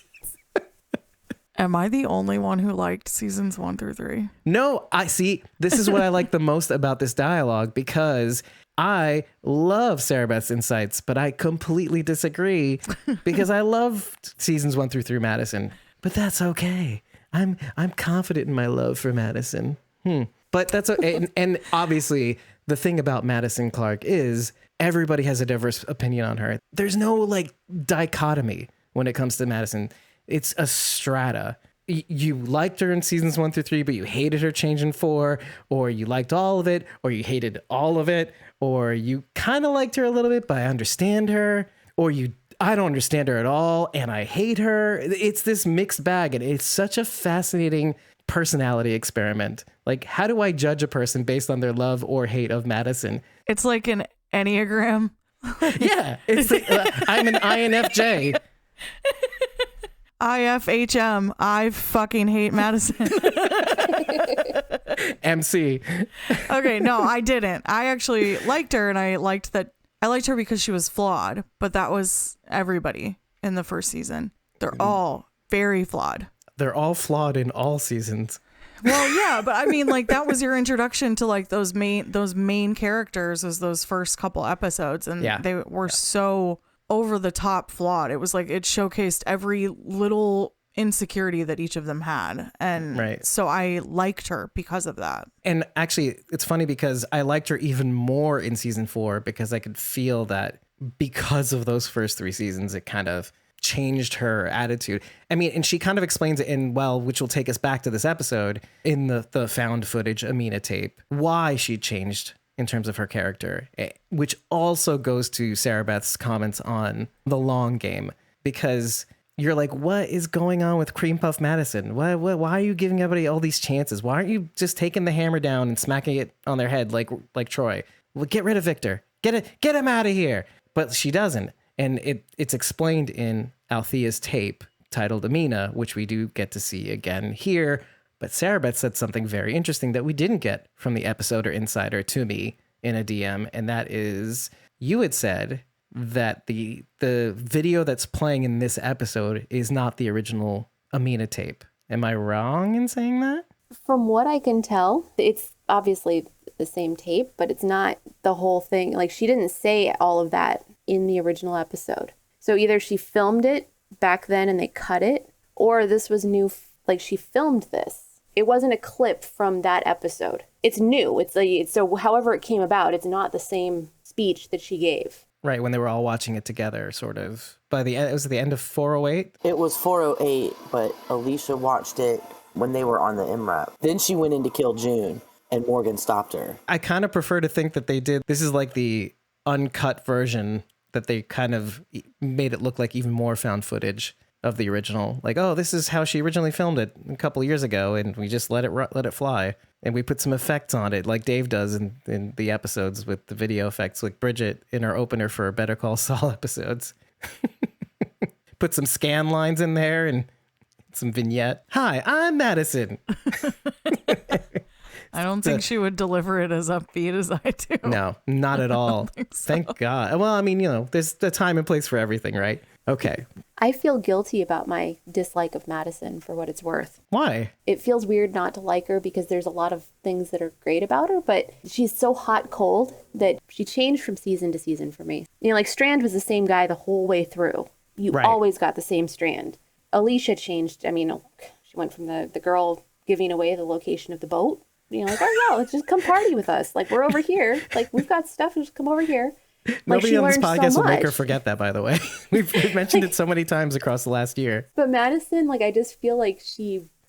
Am I the only one who liked seasons 1 through 3? No, I see. This is what I like the most about this dialogue, because I love Sarabeth's insights, but I completely disagree because I loved seasons 1 through 3 Madison. But that's okay. I'm confident in my love for Madison. But that's okay. And obviously, the thing about Madison Clark is everybody has a diverse opinion on her. There's no like dichotomy when it comes to Madison. It's a strata. You liked her in seasons 1 through 3, but you hated her change in 4, or you liked all of it, or you hated all of it, or you kind of liked her a little bit, but I understand her, or I don't understand her at all, and I hate her. It's this mixed bag, and it's such a fascinating personality experiment. Like, how do I judge a person based on their love or hate of Madison? It's like an Enneagram. Yeah, it's like, I'm an INFJ. IFHM. I fucking hate Madison. MC. Okay, no, I didn't. I actually liked her, and I liked her because she was flawed, but that was everybody in the first season. They're all very flawed. They're all flawed in all seasons. Well, yeah, but I mean, like, that was your introduction to like those main characters, was those first couple episodes, and they were so over the top flawed. It was like it showcased every little insecurity that each of them had, and so I liked her because of that. And actually, it's funny because I liked her even more in season 4 because I could feel that because of those first 3 seasons, it kind of changed her attitude. I mean, and she kind of explains it in, well, which will take us back to this episode in the found footage Amina tape, why she changed in terms of her character, which also goes to Sarabeth's comments on the long game, because you're like, what is going on with Cream Puff Madison? Why are you giving everybody all these chances? Why aren't you just taking the hammer down and smacking it on their head like Troy? Well, get rid of Victor. Get him out of here. But she doesn't. And it's explained in Althea's tape titled Amina, which we do get to see again here. But Sarabeth said something very interesting that we didn't get from the episode or insider to me in a DM. And that is, you had said that the video that's playing in this episode is not the original Amina tape. Am I wrong in saying that? From what I can tell, it's obviously the same tape, but it's not the whole thing. Like, she didn't say all of that in the original episode. So either she filmed it back then and they cut it, or this was new, like she filmed this. It wasn't a clip from that episode. It's new. So however it came about, it's not the same speech that she gave. Right, when they were all watching it together, sort of. By the end, it was at the end of 408? It was 408, but Alicia watched it when they were on the MRAP. Then she went in to kill June, and Morgan stopped her. I kind of prefer to think that this is like the uncut version, that they kind of made it look like even more found footage of the original. Like, oh, this is how she originally filmed it a couple of years ago, and we just let it fly. And we put some effects on it, like Dave does in the episodes with the video effects, like Bridget in our opener for Better Call Saul episodes. Put some scan lines in there and some vignette. Hi, I'm Madison. I don't think she would deliver it as upbeat as I do. No, not at all. So. Thank God. Well, I mean, there's a time and place for everything, right? Okay. I feel guilty about my dislike of Madison, for what it's worth. Why? It feels weird not to like her because there's a lot of things that are great about her, but she's so hot cold that she changed from season to season for me. Like Strand was the same guy the whole way through. You always got the same Strand. Alicia changed. I mean, she went from the girl giving away the location of the boat. Like, oh yeah, let's just come party with us. Like, we're over here. Like, we've got stuff. Just come over here. Nobody on this podcast will make her forget that, by the way. We've mentioned it so many times across the last year. But Madison, I just feel like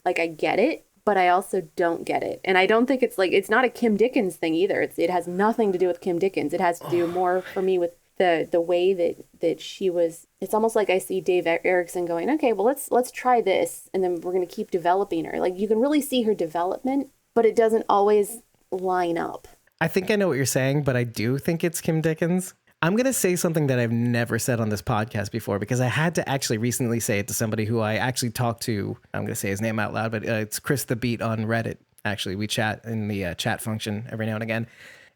I get it, but I also don't get it. And I don't think it's not a Kim Dickens thing either. It has nothing to do with Kim Dickens. It has to do more for me with the way that she was. It's almost like I see Dave Erickson going, okay, well, let's try this. And then we're going to keep developing her. Like, you can really see her development, but it doesn't always line up. I think I know what you're saying, but I do think it's Kim Dickens. I'm going to say something that I've never said on this podcast before because I had to actually recently say it to somebody who I actually talked to. I'm going to say his name out loud, but it's Chris the Beat on Reddit. Actually, we chat in the chat function every now and again.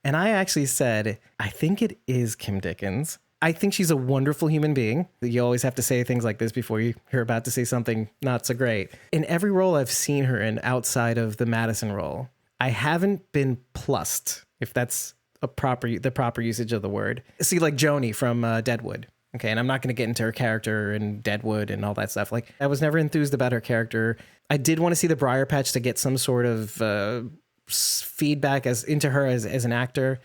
And I actually said, I think it is Kim Dickens. I think she's a wonderful human being. You always have to say things like this before you're about to say something not so great. In every role I've seen her in outside of the Madison role, I haven't been plussed, if that's the proper usage of the word. See, like Joni from Deadwood. Okay, and I'm not going to get into her character in Deadwood and all that stuff. Like, I was never enthused about her character. I did want to see the Briar Patch to get some sort of feedback into her as an actor.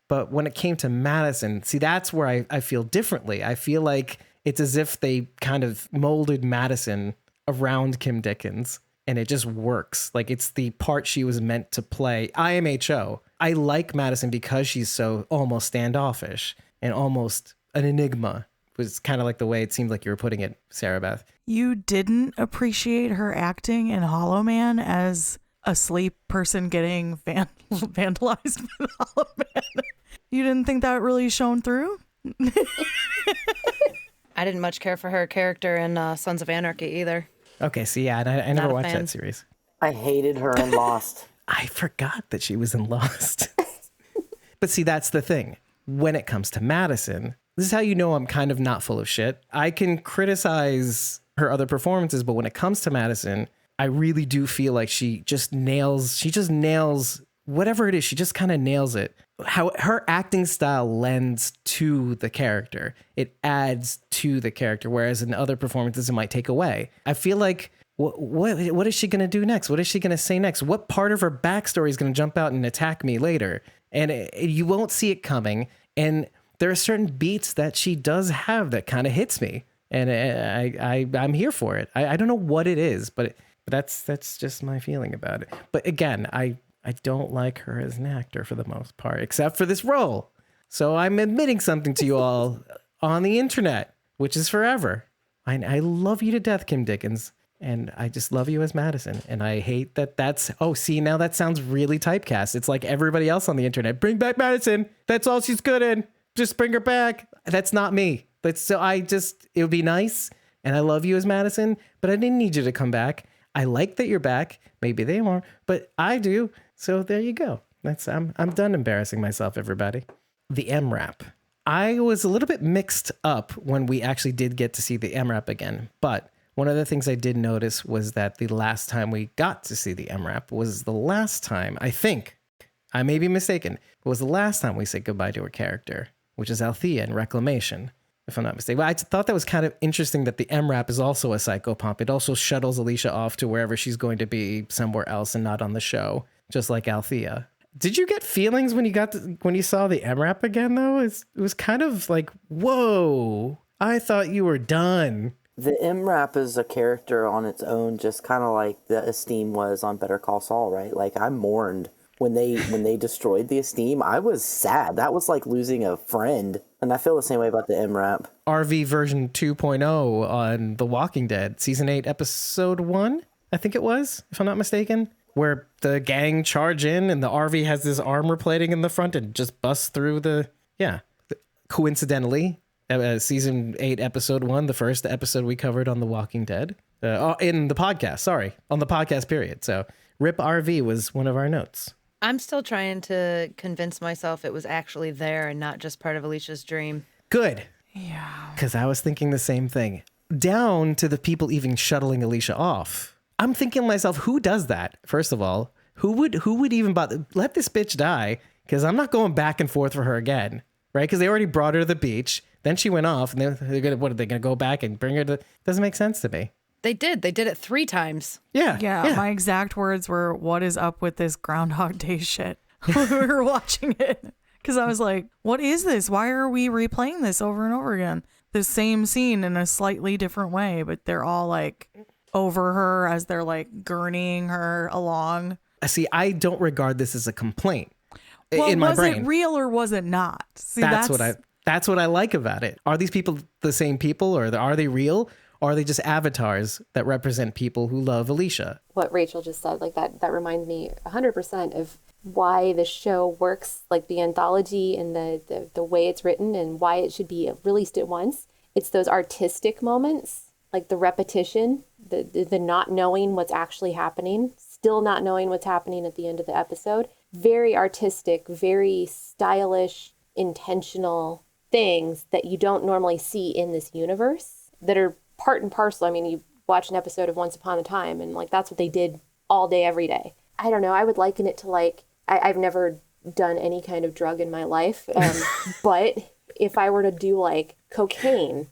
But when it came to Madison, see, that's where I feel differently. I feel like it's as if they kind of molded Madison around Kim Dickens, and it just works. Like, it's the part she was meant to play. IMHO. I like Madison because she's so almost standoffish and almost an enigma. Was kind of like the way it seemed like you were putting it, Sarabeth. You didn't appreciate her acting in Hollow Man as a sleep person getting vandalized by the Hollow Man. You didn't think that really shone through? I didn't much care for her character in Sons of Anarchy either. Okay, so yeah, I never watched that series. I hated her in Lost. I forgot that she was in Lost. But see, that's the thing. When it comes to Madison, this is how you know I'm kind of not full of shit. I can criticize her other performances, but when it comes to Madison, I really do feel like she just nails whatever it is. She just kind of nails it. How her acting style lends to the character. It adds to the character, whereas in other performances, it might take away. I feel like, what is she going to do next? What is she going to say next? What part of her backstory is going to jump out and attack me later? And you won't see it coming. And there are certain beats that she does have that kind of hits me. And I'm here for it. I don't know what it is, but that's just my feeling about it. But again, I don't like her as an actor for the most part, except for this role. So I'm admitting something to you all on the internet, which is forever. I love you to death, Kim Dickens. And I just love you as Madison. And I hate that now that sounds really typecast. It's like everybody else on the internet. Bring back Madison. That's all she's good in. Just bring her back. That's not me. It would be nice. And I love you as Madison, but I didn't need you to come back. I like that you're back. Maybe they won't, but I do. So there you go. I'm done embarrassing myself, everybody. The MRAP. I was a little bit mixed up when we actually did get to see the MRAP again, but one of the things I did notice was that the last time we got to see the MRAP was the last time, I think, I may be mistaken, but was the last time we said goodbye to her character, which is Althea in Reclamation, if I'm not mistaken. But I thought that was kind of interesting that the MRAP is also a psychopomp. It also shuttles Alicia off to wherever she's going to be somewhere else and not on the show, just like Althea. Did you get feelings when you saw the MRAP again, though? It was kind of like, whoa, I thought you were done. The MRAP is a character on its own, just kind of like the Esteem was on Better Call Saul, right? Like, I mourned when they destroyed the Esteem. I was sad. That was like losing a friend. And I feel the same way about the MRAP. RV version 2.0 on The Walking Dead, season 8, episode 1, I think it was, if I'm not mistaken, where the gang charge in and the RV has this armor plating in the front and just busts through coincidentally, season 8, episode 1, the first episode we covered on The Walking Dead, in the podcast, on the podcast period. So RIP RV was one of our notes. I'm still trying to convince myself it was actually there and not just part of Alicia's dream. Good. Yeah. Because I was thinking the same thing. Down to the people even shuttling Alicia off. I'm thinking to myself, who does that? First of all, who would even bother? Let this bitch die, because I'm not going back and forth for her again, right? Because they already brought her to the beach. Then she went off, and they're gonna go back and bring her to? Doesn't make sense to me. They did it 3 times. Yeah. My exact words were, "What is up with this Groundhog Day shit?" When we were watching it, because I was like, "What is this? Why are we replaying this over and over again? The same scene in a slightly different way, but they're all like over her as they're like gurneying her along." See, I don't regard this as a complaint. Well, in my brain, was it real or was it not? See, that's what I like about it. Are these people the same people, or are they real? Or are they just avatars that represent people who love Alicia? What Rachel just said, like that reminds me 100% of why the show works, like the anthology and the way it's written and why it should be released at once. It's those artistic moments, like the repetition, the not knowing what's actually happening, still not knowing what's happening at the end of the episode. Very artistic, very stylish, intentional things that you don't normally see in this universe that are part and parcel. I mean, you watch an episode of Once Upon a Time and like that's what they did all day, every day. I don't know. I would liken it to like, I've never done any kind of drug in my life. But if I were to do like cocaine,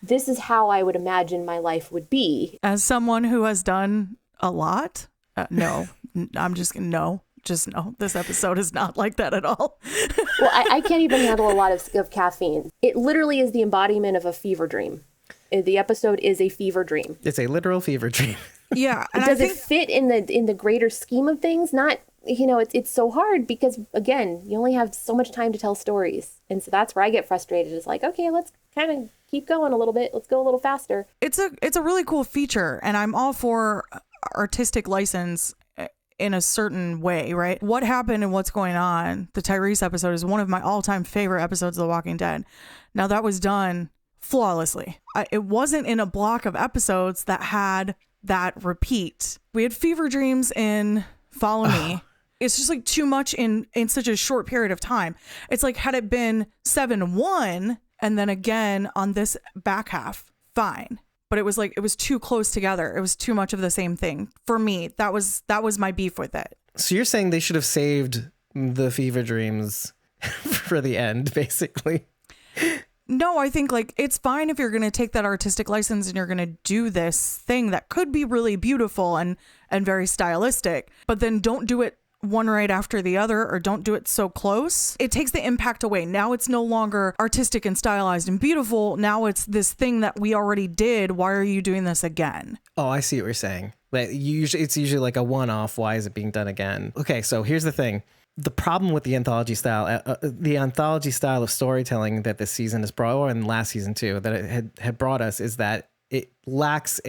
this is how I would imagine my life would be. As someone who has done a lot, no, I'm just no. Just no, this episode is not like that at all. Well, I can't even handle a lot of caffeine. It literally is the embodiment of a fever dream. The episode is a fever dream. It's a literal fever dream. Yeah. And Does it fit in the greater scheme of things? Not, it's so hard because, again, you only have so much time to tell stories. And so that's where I get frustrated. It's like, okay, let's kind of keep going a little bit. Let's go a little faster. It's a really cool feature, and I'm all for artistic license in a certain way, right? What happened and what's going on, the Tyrese episode is one of my all-time favorite episodes of The Walking Dead. Now, that was done flawlessly. It wasn't in a block of episodes that had that repeat. We had fever dreams in Follow Me. It's just like too much in such a short period of time. It's like, had it been 7-1 and then again on this back half, fine. But it was like, it was too close together. It was too much of the same thing for me. That was my beef with it. So you're saying they should have saved the fever dreams for the end, basically? No, I think like it's fine if you're going to take that artistic license and you're going to do this thing that could be really beautiful and very stylistic, but then don't do it one right after the other, or don't do it so close. It takes the impact away. Now it's no longer artistic and stylized and beautiful. Now it's this thing that we already did. Why are you doing this again? Oh, I see what you're saying. Like it's usually like a one-off. Why is it being done again? Okay, so here's the thing. The problem with the anthology style of storytelling that this season has brought, or in last season too, that it had brought us, is that it lacks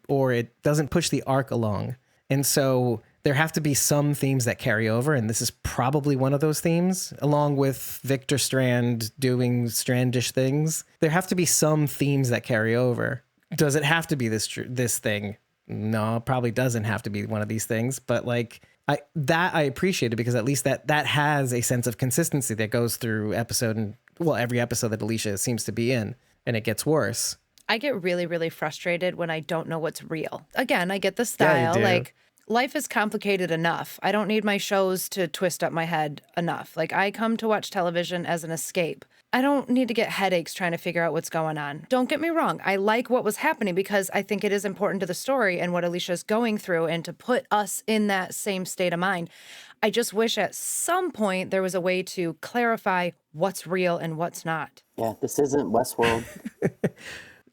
or it doesn't push the arc along. And so there have to be some themes that carry over, and this is probably one of those themes, along with Victor Strand doing strandish things. There have to be some themes that carry over. Does it have to be this thing? No, it probably doesn't have to be one of these things, but like I appreciate it because at least that has a sense of consistency that goes through every episode that Alicia seems to be in, and it gets worse. I get really, really frustrated when I don't know what's real. Again, I get the style, like life is complicated enough. I don't need my shows to twist up my head enough. Like, I come to watch television as an escape. I don't need to get headaches trying to figure out what's going on. Don't get me wrong. I like what was happening because I think it is important to the story and what Alicia's going through and to put us in that same state of mind. I just wish at some point there was a way to clarify what's real and what's not. Yeah, this isn't Westworld.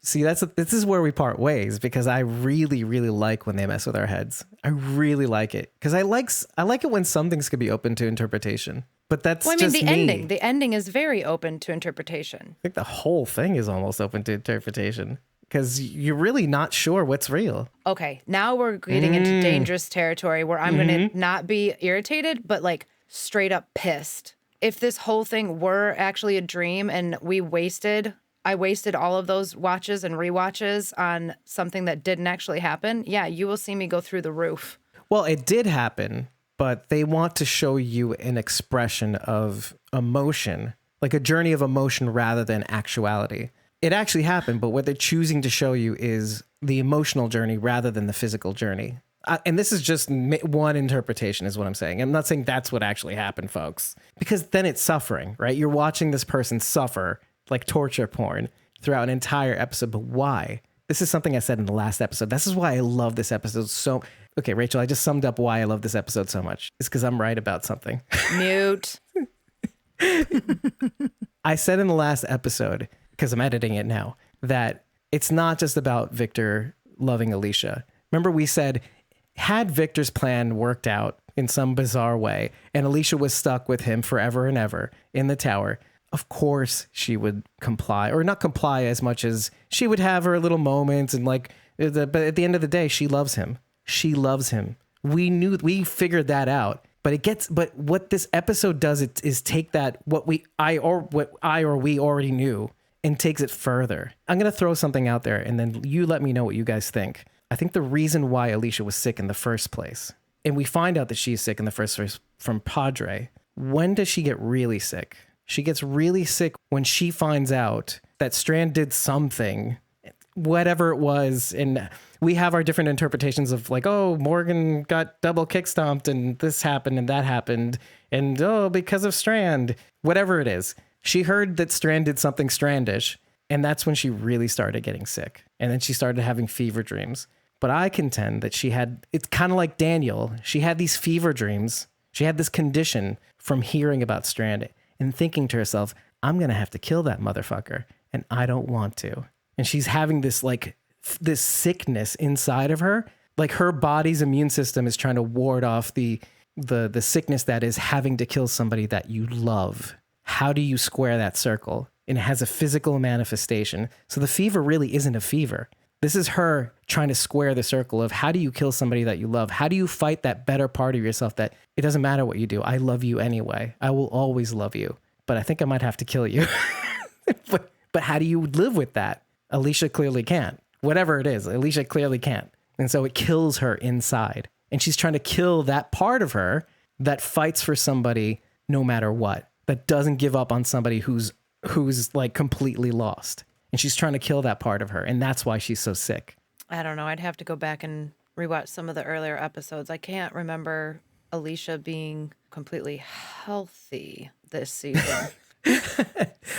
See, this is where we part ways, because I really, really like when they mess with our heads. I really like it because I like it when some things could be open to interpretation. But that's just me. The ending is very open to interpretation. I think the whole thing is almost open to interpretation because you're really not sure what's real. Okay, now we're getting into dangerous territory where I'm going to not be irritated, but like straight up pissed. If this whole thing were actually a dream and I wasted all of those watches and rewatches on something that didn't actually happen, yeah, you will see me go through the roof. Well, it did happen, but they want to show you an expression of emotion, like a journey of emotion rather than actuality. It actually happened, but what they're choosing to show you is the emotional journey rather than the physical journey. And this is just one interpretation is what I'm saying. I'm not saying that's what actually happened, folks, because then it's suffering, right? You're watching this person suffer like torture porn throughout an entire episode. But why? This is something I said in the last episode. This is why I love this episode so. Okay, Rachel, I just summed up why I love this episode so much. It's because I'm right about something. Mute. I said in the last episode, because I'm editing it now, that it's not just about Victor loving Alicia. Remember we said, had Victor's plan worked out in some bizarre way and Alicia was stuck with him forever and ever in the tower, of course she would comply, or not comply as much as she would have her little moments and like, but at the end of the day, she loves him. She loves him. We figured that out. But what this episode does is take that what we already knew and takes it further. I'm going to throw something out there and then you let me know what you guys think. I think the reason why Alicia was sick in the first place, and we find out that she's sick in the first place from Padre. When does she get really sick? She gets really sick when she finds out that Strand did something, whatever it was. And we have our different interpretations of like, oh, Morgan got double kick stomped and this happened and that happened. And oh, because of Strand, whatever it is. She heard that Strand did something Strandish. And that's when she really started getting sick. And then she started having fever dreams. But I contend that it's kind of like Daniel. She had these fever dreams. She had this condition from hearing about Strand and thinking to herself, I'm going to have to kill that motherfucker. And I don't want to. And she's having this this sickness inside of her. Like her body's immune system is trying to ward off the sickness that is having to kill somebody that you love. How do you square that circle? And it has a physical manifestation. So the fever really isn't a fever. This is her trying to square the circle of how do you kill somebody that you love? How do you fight that better part of yourself that it doesn't matter what you do. I love you anyway. I will always love you. But I think I might have to kill you. But how do you live with that? Alicia clearly can't. Whatever it is, Alicia clearly can't. And so it kills her inside. And she's trying to kill that part of her that fights for somebody no matter what. That doesn't give up on somebody who's like completely lost. And she's trying to kill that part of her. And that's why she's so sick. I don't know. I'd have to go back and rewatch some of the earlier episodes. I can't remember Alicia being completely healthy this season.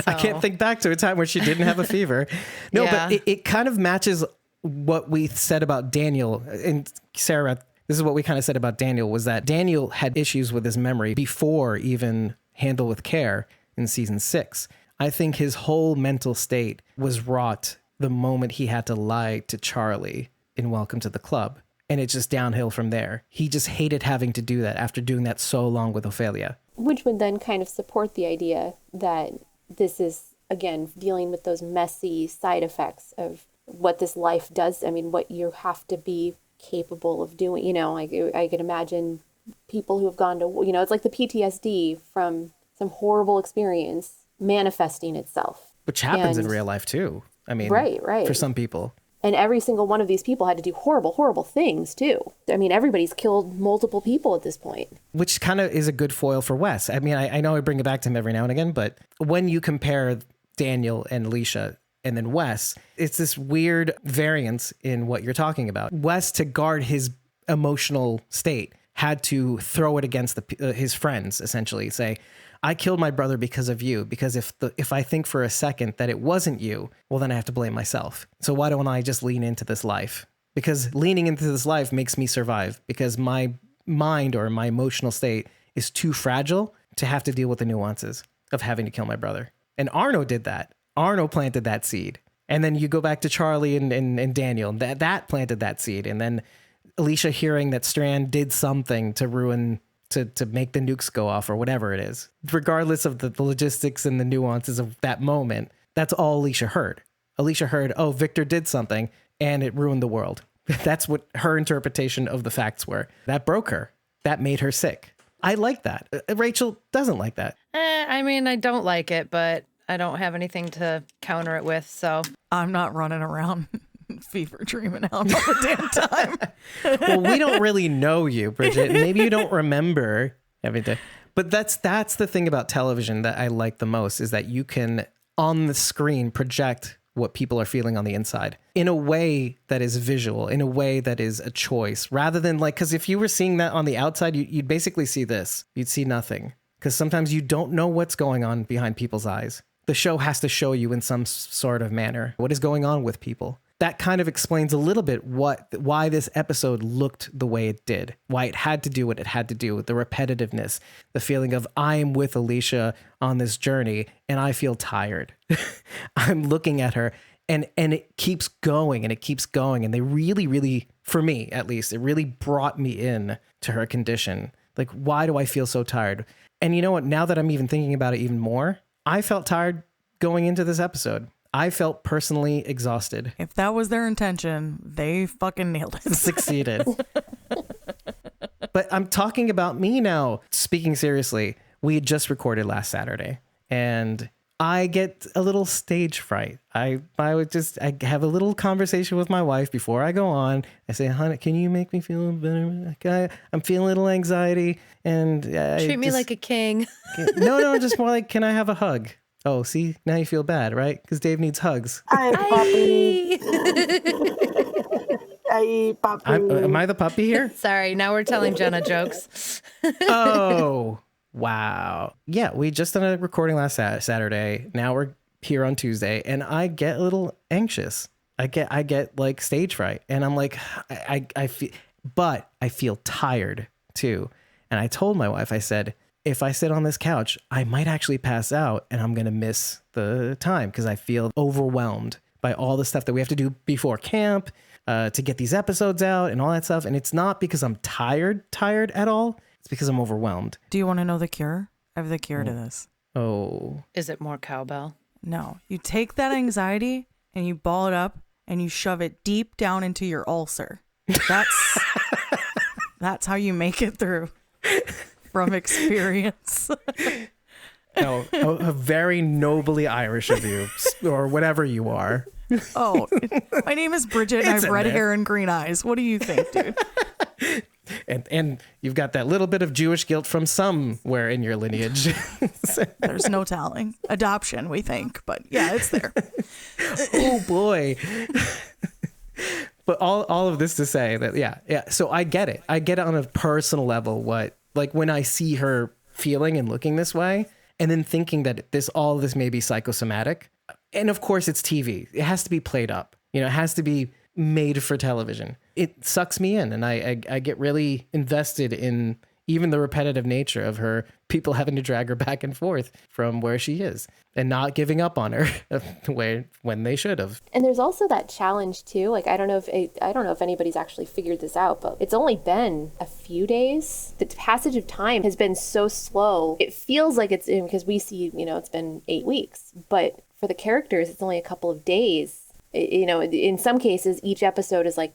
I can't think back to a time where she didn't have a fever. No, Yeah. But it kind of matches what we said about Daniel. And Sarah, this is what we kind of said about Daniel, was that Daniel had issues with his memory before even Handle with Care in season 6. I think his whole mental state was wrought the moment he had to lie to Charlie in Welcome to the Club. And it's just downhill from there. He just hated having to do that after doing that so long with Ophelia. Which would then kind of support the idea that this is, again, dealing with those messy side effects of what this life does. I mean, what you have to be capable of doing. You know, like I could imagine people who have gone to, you know, it's like the PTSD from some horrible experience manifesting itself. Which happens in real life too. I mean, right. For some people. And every single one of these people had to do horrible, horrible things too. I mean, everybody's killed multiple people at this point. Which kind of is a good foil for Wes. I mean, I know I bring it back to him every now and again, but when you compare Daniel and Alicia and then Wes, it's this weird variance in what you're talking about. Wes, to guard his emotional state, had to throw it against his friends, essentially. Say, I killed my brother because of you, because if I think for a second that it wasn't you, well, then I have to blame myself. So why don't I just lean into this life? Because leaning into this life makes me survive, because my mind or my emotional state is too fragile to have to deal with the nuances of having to kill my brother. And Arno did that. Arno planted that seed. And then you go back to Charlie and Daniel, that planted that seed. And then Alicia hearing that Strand did something to ruin, to make the nukes go off or whatever it is. Regardless of the logistics and the nuances of that moment, that's all Alicia heard. Alicia heard, oh, Victor did something and it ruined the world. That's what her interpretation of the facts were. That broke her. That made her sick. I like that. Rachel doesn't like that. I mean, I don't like it, but I don't have anything to counter it with, so. I'm not running around fever dreaming out all the damn time. Well, we don't really know you, Bridget. Maybe you don't remember everything. But that's the thing about television that I like the most, is that you can, on the screen, project what people are feeling on the inside in a way that is visual, in a way that is a choice, rather than like, because if you were seeing that on the outside, you'd basically see this. You'd see nothing, because sometimes you don't know what's going on behind people's eyes. The show has to show you in some sort of manner what is going on with people. That kind of explains a little bit why this episode looked the way it did, why it had to do what it had to do, the repetitiveness, the feeling of I am with Alicia on this journey and I feel tired. I'm looking at her and it keeps going and it keeps going. And they really, for me at least, it really brought me in to her condition. Like, why do I feel so tired? And you know what? Now that I'm even thinking about it even more, I felt tired going into this episode. I felt personally exhausted. If that was their intention, they fucking nailed it. Succeeded. But But I'm talking about me now. Speaking seriously, we had just recorded last Saturday, and I get a little stage fright. I have a little conversation with my wife before I go on. I say, honey, can you make me feel better? I'm feeling a little anxiety, and Treat me like a king. No, just more like, can I have a hug? Oh, see, now you feel bad, right? Because Dave needs hugs. Hi, puppy. Hi, puppy. Am I the puppy here? Sorry, now we're telling Jenna jokes. Oh, wow. Yeah, we just done a recording last Saturday. Now we're here on Tuesday, and I get a little anxious. I get like stage fright, and I'm like, I feel, but I feel tired too. And I told my wife, I said, if I sit on this couch, I might actually pass out, and I'm gonna miss the time because I feel overwhelmed by all the stuff that we have to do before camp to get these episodes out and all that stuff. And it's not because I'm tired at all. It's because I'm overwhelmed. Do you want to know the cure? I have the cure to this. Oh. Is it more cowbell? No. You take that anxiety and you ball it up and you shove it deep down into your ulcer. That's how you make it through from experience. No, a very nobly Irish of you, or whatever you are. Oh, my name is Bridget and I have red hair and green eyes. What do you think, dude? And you've got that little bit of Jewish guilt from somewhere in your lineage. There's no telling. Adoption, we think, but yeah, it's there. Oh boy. But all of this to say that, yeah. So I get it. I get it on a personal level. What, like when I see her feeling and looking this way, and then thinking that all of this may be psychosomatic. And of course it's TV. It has to be played up. You know, it has to be made for television. It sucks me in, and I get really invested in even the repetitive nature of her, people having to drag her back and forth from where she is and not giving up on her when they should have. And there's also that challenge too. Like, I don't know if anybody's actually figured this out, but it's only been a few days. The passage of time has been so slow. It feels like it's in, because we see, it's been 8 weeks, but for the characters, it's only a couple of days. In some cases, each episode is like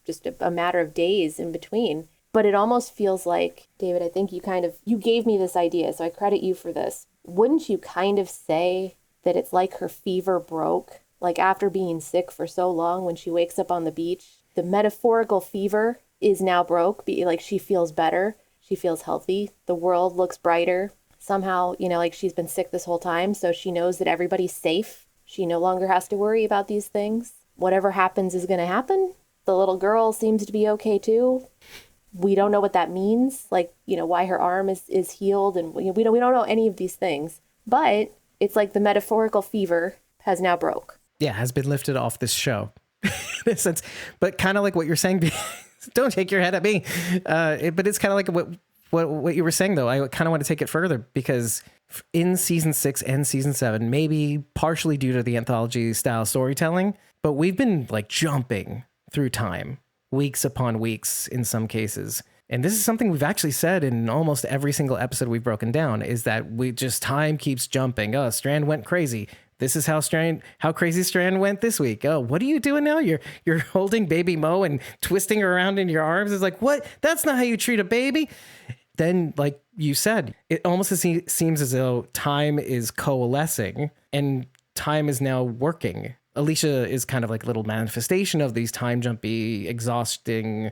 just a matter of days in between. But it almost feels like, David, I think you gave me this idea, so I credit you for this. Wouldn't you kind of say that it's like her fever broke? Like after being sick for so long, when she wakes up on the beach, the metaphorical fever is now broke. Like she feels better. She feels healthy. The world looks brighter. Somehow, like she's been sick this whole time, so she knows that everybody's safe. She no longer has to worry about these things. Whatever happens is going to happen. The little girl seems to be okay too. We don't know what that means, like, why her arm is healed, and we don't know any of these things. But it's like the metaphorical fever has now broke. Yeah, has been lifted off this show. In a sense, but kind of like what you're saying. Don't shake your head at me. But it's kind of like what you were saying, though. I kind of want to take it further, because in season 6 and season 7, maybe partially due to the anthology style storytelling, but we've been like jumping through time, weeks upon weeks in some cases. And this is something we've actually said in almost every single episode we've broken down, is that time keeps jumping. Oh, Strand went crazy. This is how crazy Strand went this week. Oh, what are you doing now? You're holding baby Mo and twisting her around in your arms. It's like, what? That's not how you treat a baby. Then, like you said, it almost seems as though time is coalescing and time is now working. Alicia is kind of like a little manifestation of these time jumpy, exhausting,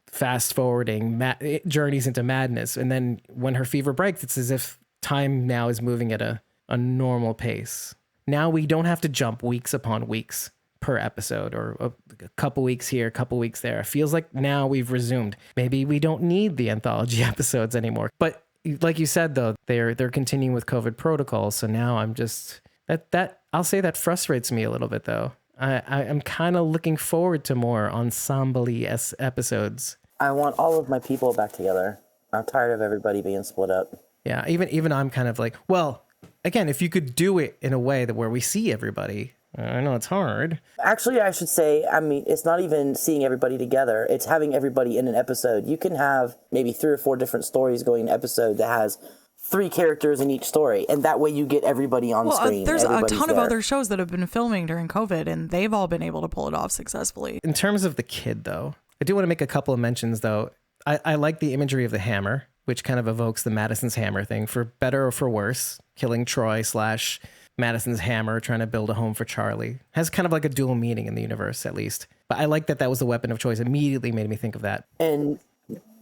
fast forwarding journeys into madness. And then when her fever breaks, it's as if time now is moving at a normal pace. Now we don't have to jump weeks upon weeks per episode, or a couple weeks here, a couple weeks there. It feels like now we've resumed. Maybe we don't need the anthology episodes anymore. But like you said, though, they're continuing with COVID protocols. So now I'm just that I'll say that frustrates me a little bit, though. I'm kind of looking forward to more ensemble-y episodes. I want all of my people back together. I'm tired of everybody being split up. Yeah, even I'm kind of like, well, again, if you could do it in a way that where we see everybody. I know it's hard. Actually, I should say, it's not even seeing everybody together. It's having everybody in an episode. You can have maybe 3 or 4 different stories going in an episode that has 3 characters in each story, and that way you get everybody on screen. There's a ton of other shows that have been filming during COVID, and they've all been able to pull it off successfully. In terms of the kid, though, I do want to make a couple of mentions, though. I like the imagery of the hammer, which kind of evokes the Madison's hammer thing, for better or for worse. Killing Troy / Madison's hammer, trying to build a home for Charlie. Has kind of like a dual meaning in the universe, at least. But I like that was the weapon of choice. Immediately made me think of that. And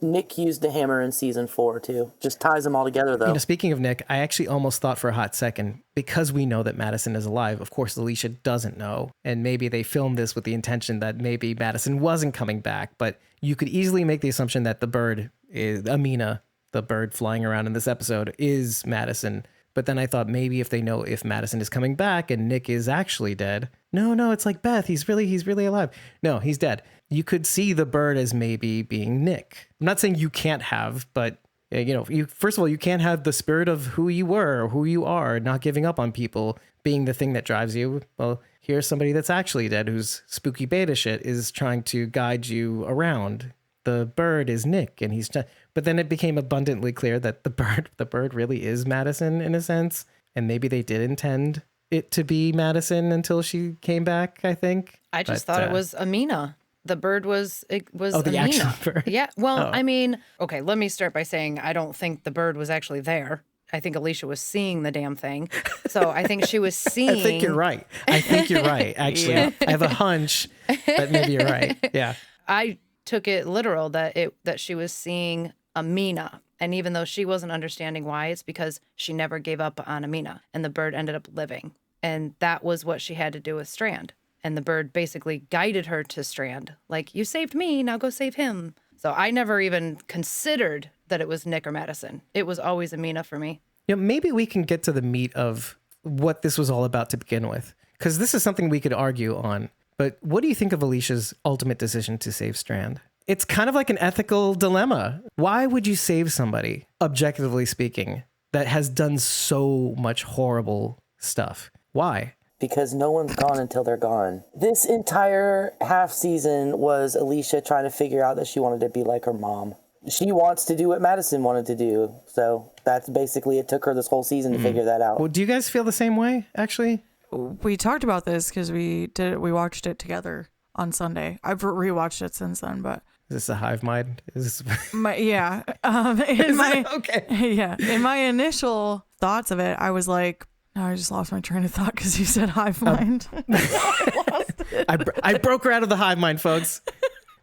Nick used the hammer in season 4 too. Just ties them all together though. Speaking of Nick, I actually almost thought for a hot second, because we know that Madison is alive, of course Alicia doesn't know. And maybe they filmed this with the intention that maybe Madison wasn't coming back. But you could easily make the assumption that the bird is Amina, the bird flying around in this episode, is Madison. But then I thought maybe if they know if Madison is coming back and Nick is actually dead. No, it's like Beth. He's really alive. No, he's dead. You could see the bird as maybe being Nick. I'm not saying you can't have, but first of all, you can't have the spirit of who you were or who you are, not giving up on people, being the thing that drives you. Well, here's somebody that's actually dead, whose spooky beta shit is trying to guide you around. The bird is Nick, and but then it became abundantly clear that the bird really is Madison in a sense, and maybe they did intend it to be Madison until she came back, I think. I just thought it was Amina. The bird was the Amina. actual bird. Yeah. Well, I mean, okay, let me start by saying I don't think the bird was actually there. I think Alicia was seeing the damn thing. So I think she was seeing. I think you're right. Actually. Yeah. I have a hunch, but maybe you're right. Yeah. I took it literal that she was seeing Amina. And even though she wasn't understanding why, it's because she never gave up on Amina and the bird ended up living. And that was what she had to do with Strand. And the bird basically guided her to Strand. Like, you saved me, now go save him. So I never even considered that it was Nick or Madison. It was always Amina for me. Maybe we can get to the meat of what this was all about to begin with, because this is something we could argue on. But what do you think of Alicia's ultimate decision to save Strand? It's kind of like an ethical dilemma. Why would you save somebody, objectively speaking, that has done so much horrible stuff? Why? Because no one's gone until they're gone. This entire half season was Alicia trying to figure out that she wanted to be like her mom. She wants to do what Madison wanted to do. So that's basically, it took her this whole season to figure that out. Well, do you guys feel the same way, actually? We talked about this because we watched it together on Sunday. I've rewatched it since then, but is this a hive mind? Is this yeah. Okay. Yeah. In my initial thoughts of it, I was like, no, I just lost my train of thought because you said hive mind. I lost it. I broke her out of the hive mind, folks.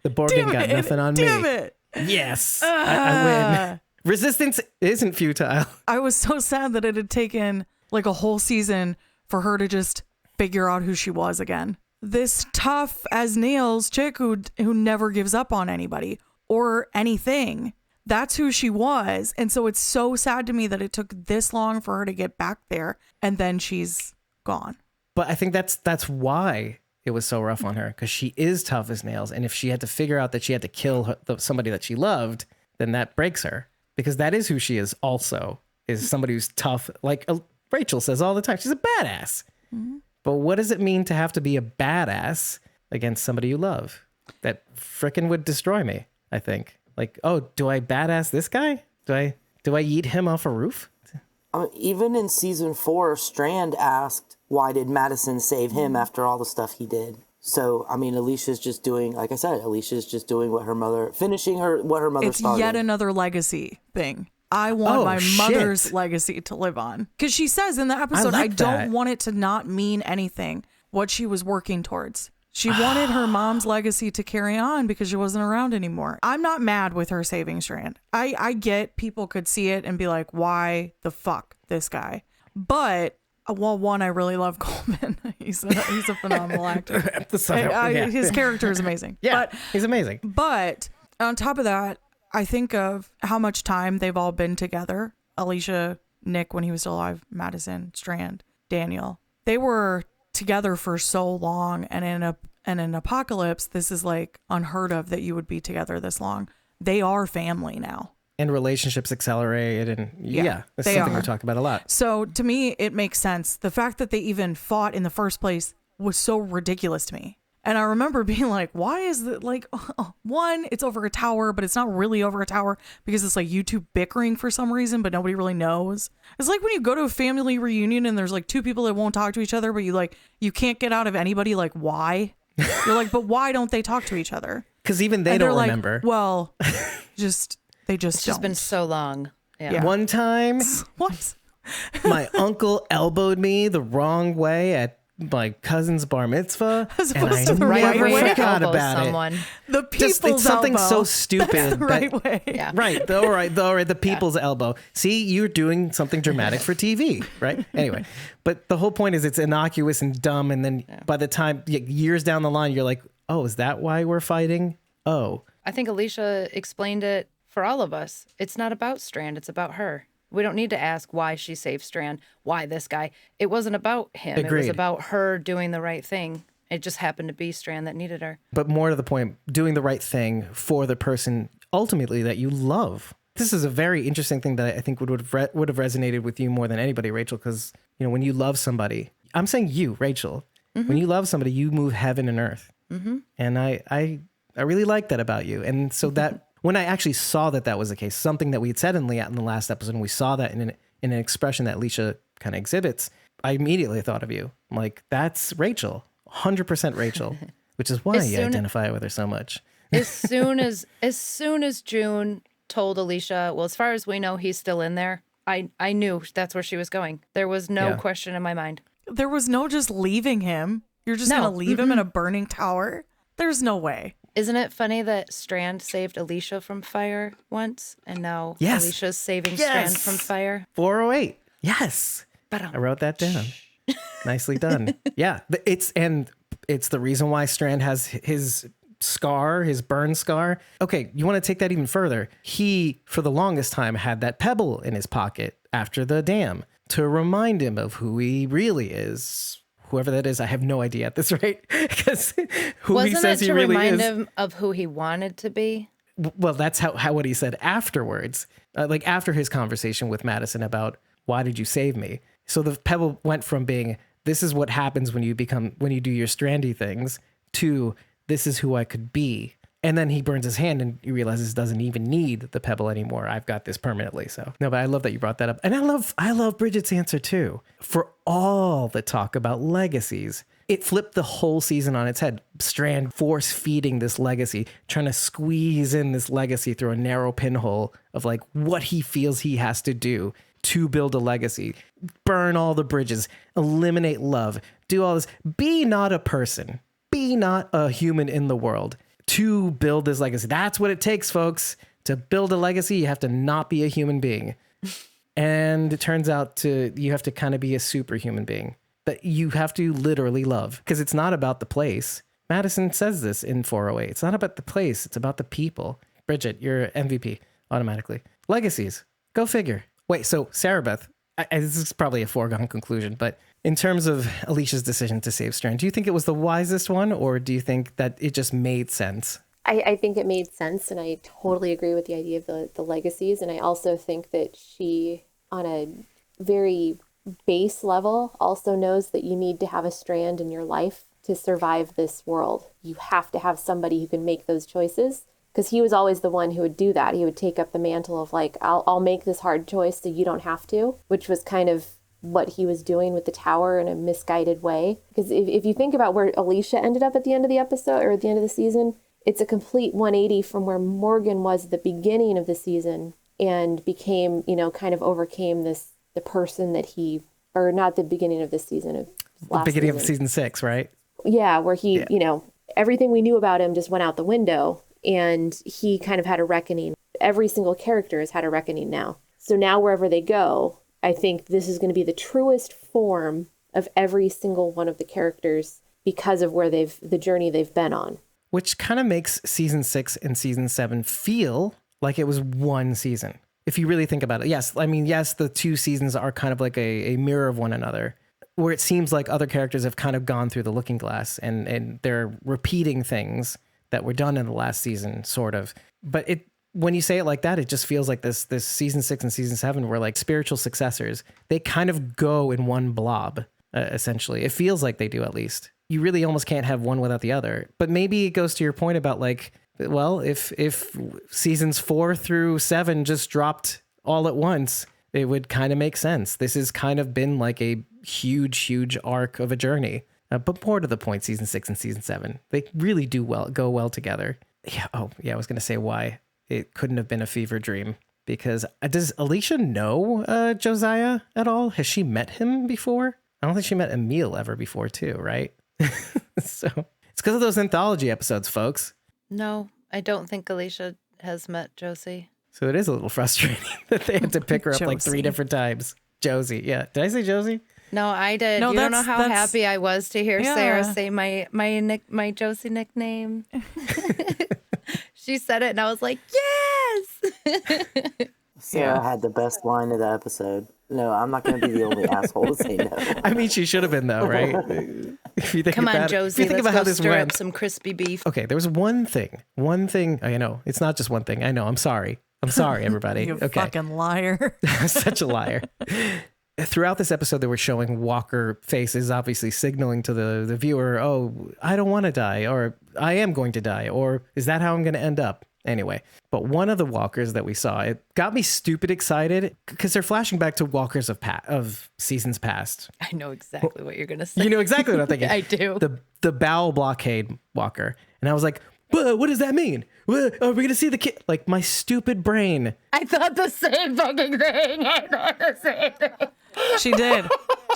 The Borgen got nothing on me. Damn it. Yes. I win. Resistance isn't futile. I was so sad that it had taken like a whole season for her to just figure out who she was again. This tough as nails chick who never gives up on anybody or anything. That's who she was. And so it's so sad to me that it took this long for her to get back there and then she's gone. But I think that's why it was so rough on her, because she is tough as nails. And if she had to figure out that she had to kill somebody that she loved, then that breaks her, because that is who she is also, is somebody who's tough. Like Rachel says all the time, she's a badass. Mm-hmm. But what does it mean to have to be a badass against somebody you love? That frickin' would destroy me, I think. Like, oh, do I badass this guy? Do I yeet him off a roof? Even in season 4, Strand asked, why did Madison save him after all the stuff he did? So, I mean, Alicia's just doing, like I said, Alicia's just doing what her mother started. It's yet another legacy thing. I want my mother's legacy to live on. Because she says in the episode, I don't want it to not mean anything, what she was working towards. She wanted her mom's legacy to carry on because she wasn't around anymore. I'm not mad with her saving Strand. I get people could see it and be like, why the fuck this guy? But, well, one, I really love Coleman. He's a phenomenal actor. His character is amazing. Yeah, he's amazing. But on top of that, I think of how much time they've all been together. Alicia, Nick when he was still alive, Madison, Strand, Daniel. They were together for so long, and in an apocalypse, this is like unheard of that you would be together this long. They are family now. And relationships accelerate, and that's something we talk about a lot. So to me, it makes sense. The fact that they even fought in the first place was so ridiculous to me. And I remember being like, why is it like, one, it's over a tower, but it's not really over a tower because it's like you two bickering for some reason, but nobody really knows. It's like when you go to a family reunion and there's like two people that won't talk to each other, but you can't get out of anybody like why. You're like, but why don't they talk to each other? Because even they don't remember. Well, They just It's just don't. been so long. Yeah. One time, What? my uncle elbowed me the wrong way at my cousin's bar mitzvah, As and opposed I to the Right right never way. way to forgot elbow about someone. The people's Just it's something elbow. so stupid. That's the right that- way. Yeah. Right. All right. The people's elbow. See, you're doing something dramatic for TV, right? Anyway, but the whole point is it's innocuous and dumb. And then by the time years down the line, you're like, oh, is that why we're fighting? Oh, I think Alicia explained it for all of us. It's not about Strand. It's about her. We don't need to ask why she saved Strand, why this guy. It wasn't about him. It Agreed. was about her doing the right thing. It just happened to be Strand that needed her. but more to the point, doing the right thing for the person ultimately that you love. This is a very interesting thing that I think would have resonated with you more than anybody, Rachel, because when you love somebody, I'm saying you, Rachel, when you love somebody, you move heaven and earth. Mm-hmm. And I really like that about you. And so that when I actually saw that was the case, something that we had said in the last episode, and we saw that in an expression that Alicia kind of exhibits, I immediately thought of you. I'm like, that's Rachel, 100% Rachel, which is why you identify with her so much. As soon as June told Alicia, well, as far as we know, he's still in there, I knew that's where she was going. There was no question in my mind. There was no just leaving him. You're just No. going to leave him in a burning tower? There's no way. Isn't it funny that Strand saved Alicia from fire once, and now Yes. Alicia's saving Yes. Strand from fire? 408. Yes. I wrote that down. Nicely done. Yeah. It's the reason why Strand has his scar, his burn scar. Okay. You want to take that even further. He, for the longest time, had that pebble in his pocket after the dam to remind him of who he really is. Whoever that is, I have no idea at this rate, because who Wasn't he says it he to really remind is. him of who he wanted to be? Well, that's how what he said afterwards, like after his conversation with Madison about why did you save me? So the pebble went from being this is what happens when you do your Strandy things to this is who I could be. And then he burns his hand and he realizes he doesn't even need the pebble anymore. I've got this permanently. So no, but I love that you brought that up. And I love Bridget's answer too. For all the talk about legacies, it flipped the whole season on its head. Strand force feeding this legacy, trying to squeeze in this legacy through a narrow pinhole of like what he feels he has to do to build a legacy, burn all the bridges, eliminate love, do all this, be not a person, be not a human in the world. To build this legacy. That's what it takes, folks. To build a legacy, you have to not be a human being. And it turns out you have to kind of be a superhuman being that you have to literally love, because it's not about the place. Madison says this in 408. It's not about the place. It's about the people. Bridget, you're MVP automatically. Legacies. Go figure. Wait, so Sarabeth, this is probably a foregone conclusion, but in terms of Alicia's decision to save Strand, do you think it was the wisest one, or do you think that it just made sense? I think it made sense, and I totally agree with the idea of the legacies. And I also think that she, on a very base level, also knows that you need to have a Strand in your life to survive this world. You have to have somebody who can make those choices, because he was always the one who would do that. He would take up the mantle of like, I'll make this hard choice so you don't have to, which was kind of what he was doing with the tower in a misguided way. Because if you think about where Alicia ended up at the end of the episode or at the end of the season, it's a complete 180 from where Morgan was at the beginning of the season and became, kind of overcame the person that he, or not the beginning of this season, of last Beginning season. of season 6, right? Yeah, where he, everything we knew about him just went out the window, and he kind of had a reckoning. Every single character has had a reckoning now. So now wherever they go, I think this is going to be the truest form of every single one of the characters because of where the journey they've been on. Which kind of makes season 6 and season 7 feel like it was one season. If you really think about it. Yes, the two seasons are kind of like a mirror of one another, where it seems like other characters have kind of gone through the looking glass and they're repeating things that were done in the last season, sort of. But when you say it like that, it just feels like this season 6 and season 7 were like spiritual successors. They kind of go in one blob, essentially. It feels like they do, at least. You really almost can't have one without the other. But maybe it goes to your point about like, well, if seasons 4 through 7 just dropped all at once, it would kind of make sense. This has kind of been like a huge arc of a journey. But more to the point, season 6 and season 7, they really do go well together. Yeah. Oh, yeah. I was going to say why it couldn't have been a fever dream. Because does Alicia know Josiah at all? Has she met him before? I don't think she met Emil ever before too, right? So it's because of those anthology episodes, folks. No, I don't think Alicia has met Josie. So it is a little frustrating that they had to pick her up like 3 different times. Josie, yeah. Did I say Josie? No, I did. No, you don't know that's- how that's- happy I was to hear Yeah. Sarah say my Josie nickname. She said it, and I was like, yes. Sarah had the best line of the episode. No, I'm not going to be the only asshole to say no. I mean, she should have been though, right? If you think Come on, about Josie. if you think Let's about how go this stir went. up some crispy beef. Okay, there was one thing. I know it's not just one thing. I know. I'm sorry, everybody. You Okay, fucking liar. such a liar. Throughout this episode, they were showing Walker faces, obviously signaling to the viewer, oh, I don't want to die, or I am going to die, or is that how I'm going to end up? Anyway, but one of the walkers that we saw, it got me stupid excited because they're flashing back to walkers of seasons past. I know exactly what you're going to say. You know exactly what I'm thinking. I do. The bowel blockade walker. And I was like, what does that mean? What, are we going to see the kid? Like, my stupid brain. I thought the same fucking thing. She did.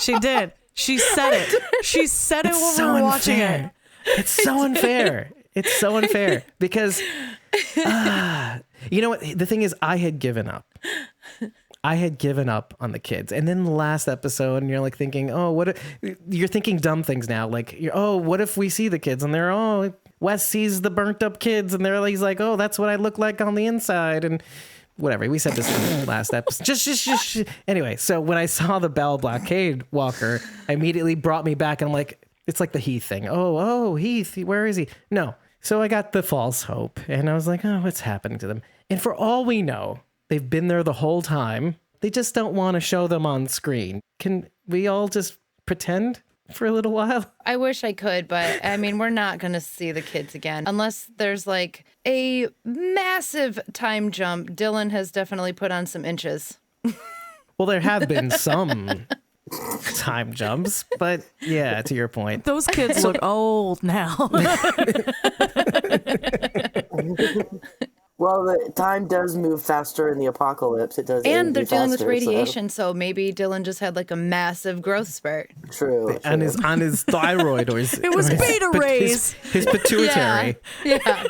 She did. She said it. She said it when we were watching it. It's so unfair. It's so unfair because, you know what? The thing is, I had given up. I had given up on the kids. And then the last episode, and you're like thinking, oh, you're thinking dumb things now. Like, what if we see the kids and they're, Wes sees the burnt up kids and he's like, oh, that's what I look like on the inside. And whatever. We said this in the last episode. Just. Anyway, so when I saw the bowel blockade walker, immediately brought me back and I'm like, it's like the Heath thing. Oh, Heath, where is he? No. So I got the false hope and I was like, oh, what's happening to them? And for all we know, they've been there the whole time. They just don't want to show them on screen. Can we all just pretend for a little while? I wish I could, but I mean, we're not going to see the kids again unless there's like a massive time jump. Dylan has definitely put on some inches. Well, there have been some time jumps, but yeah, to your point. Those kids look old now. Well, the time does move faster in the apocalypse. It does. And they're dealing with faster, radiation, so maybe Dylan just had like a massive growth spurt. True. On his thyroid or his, It was beta rays. his pituitary. Yeah.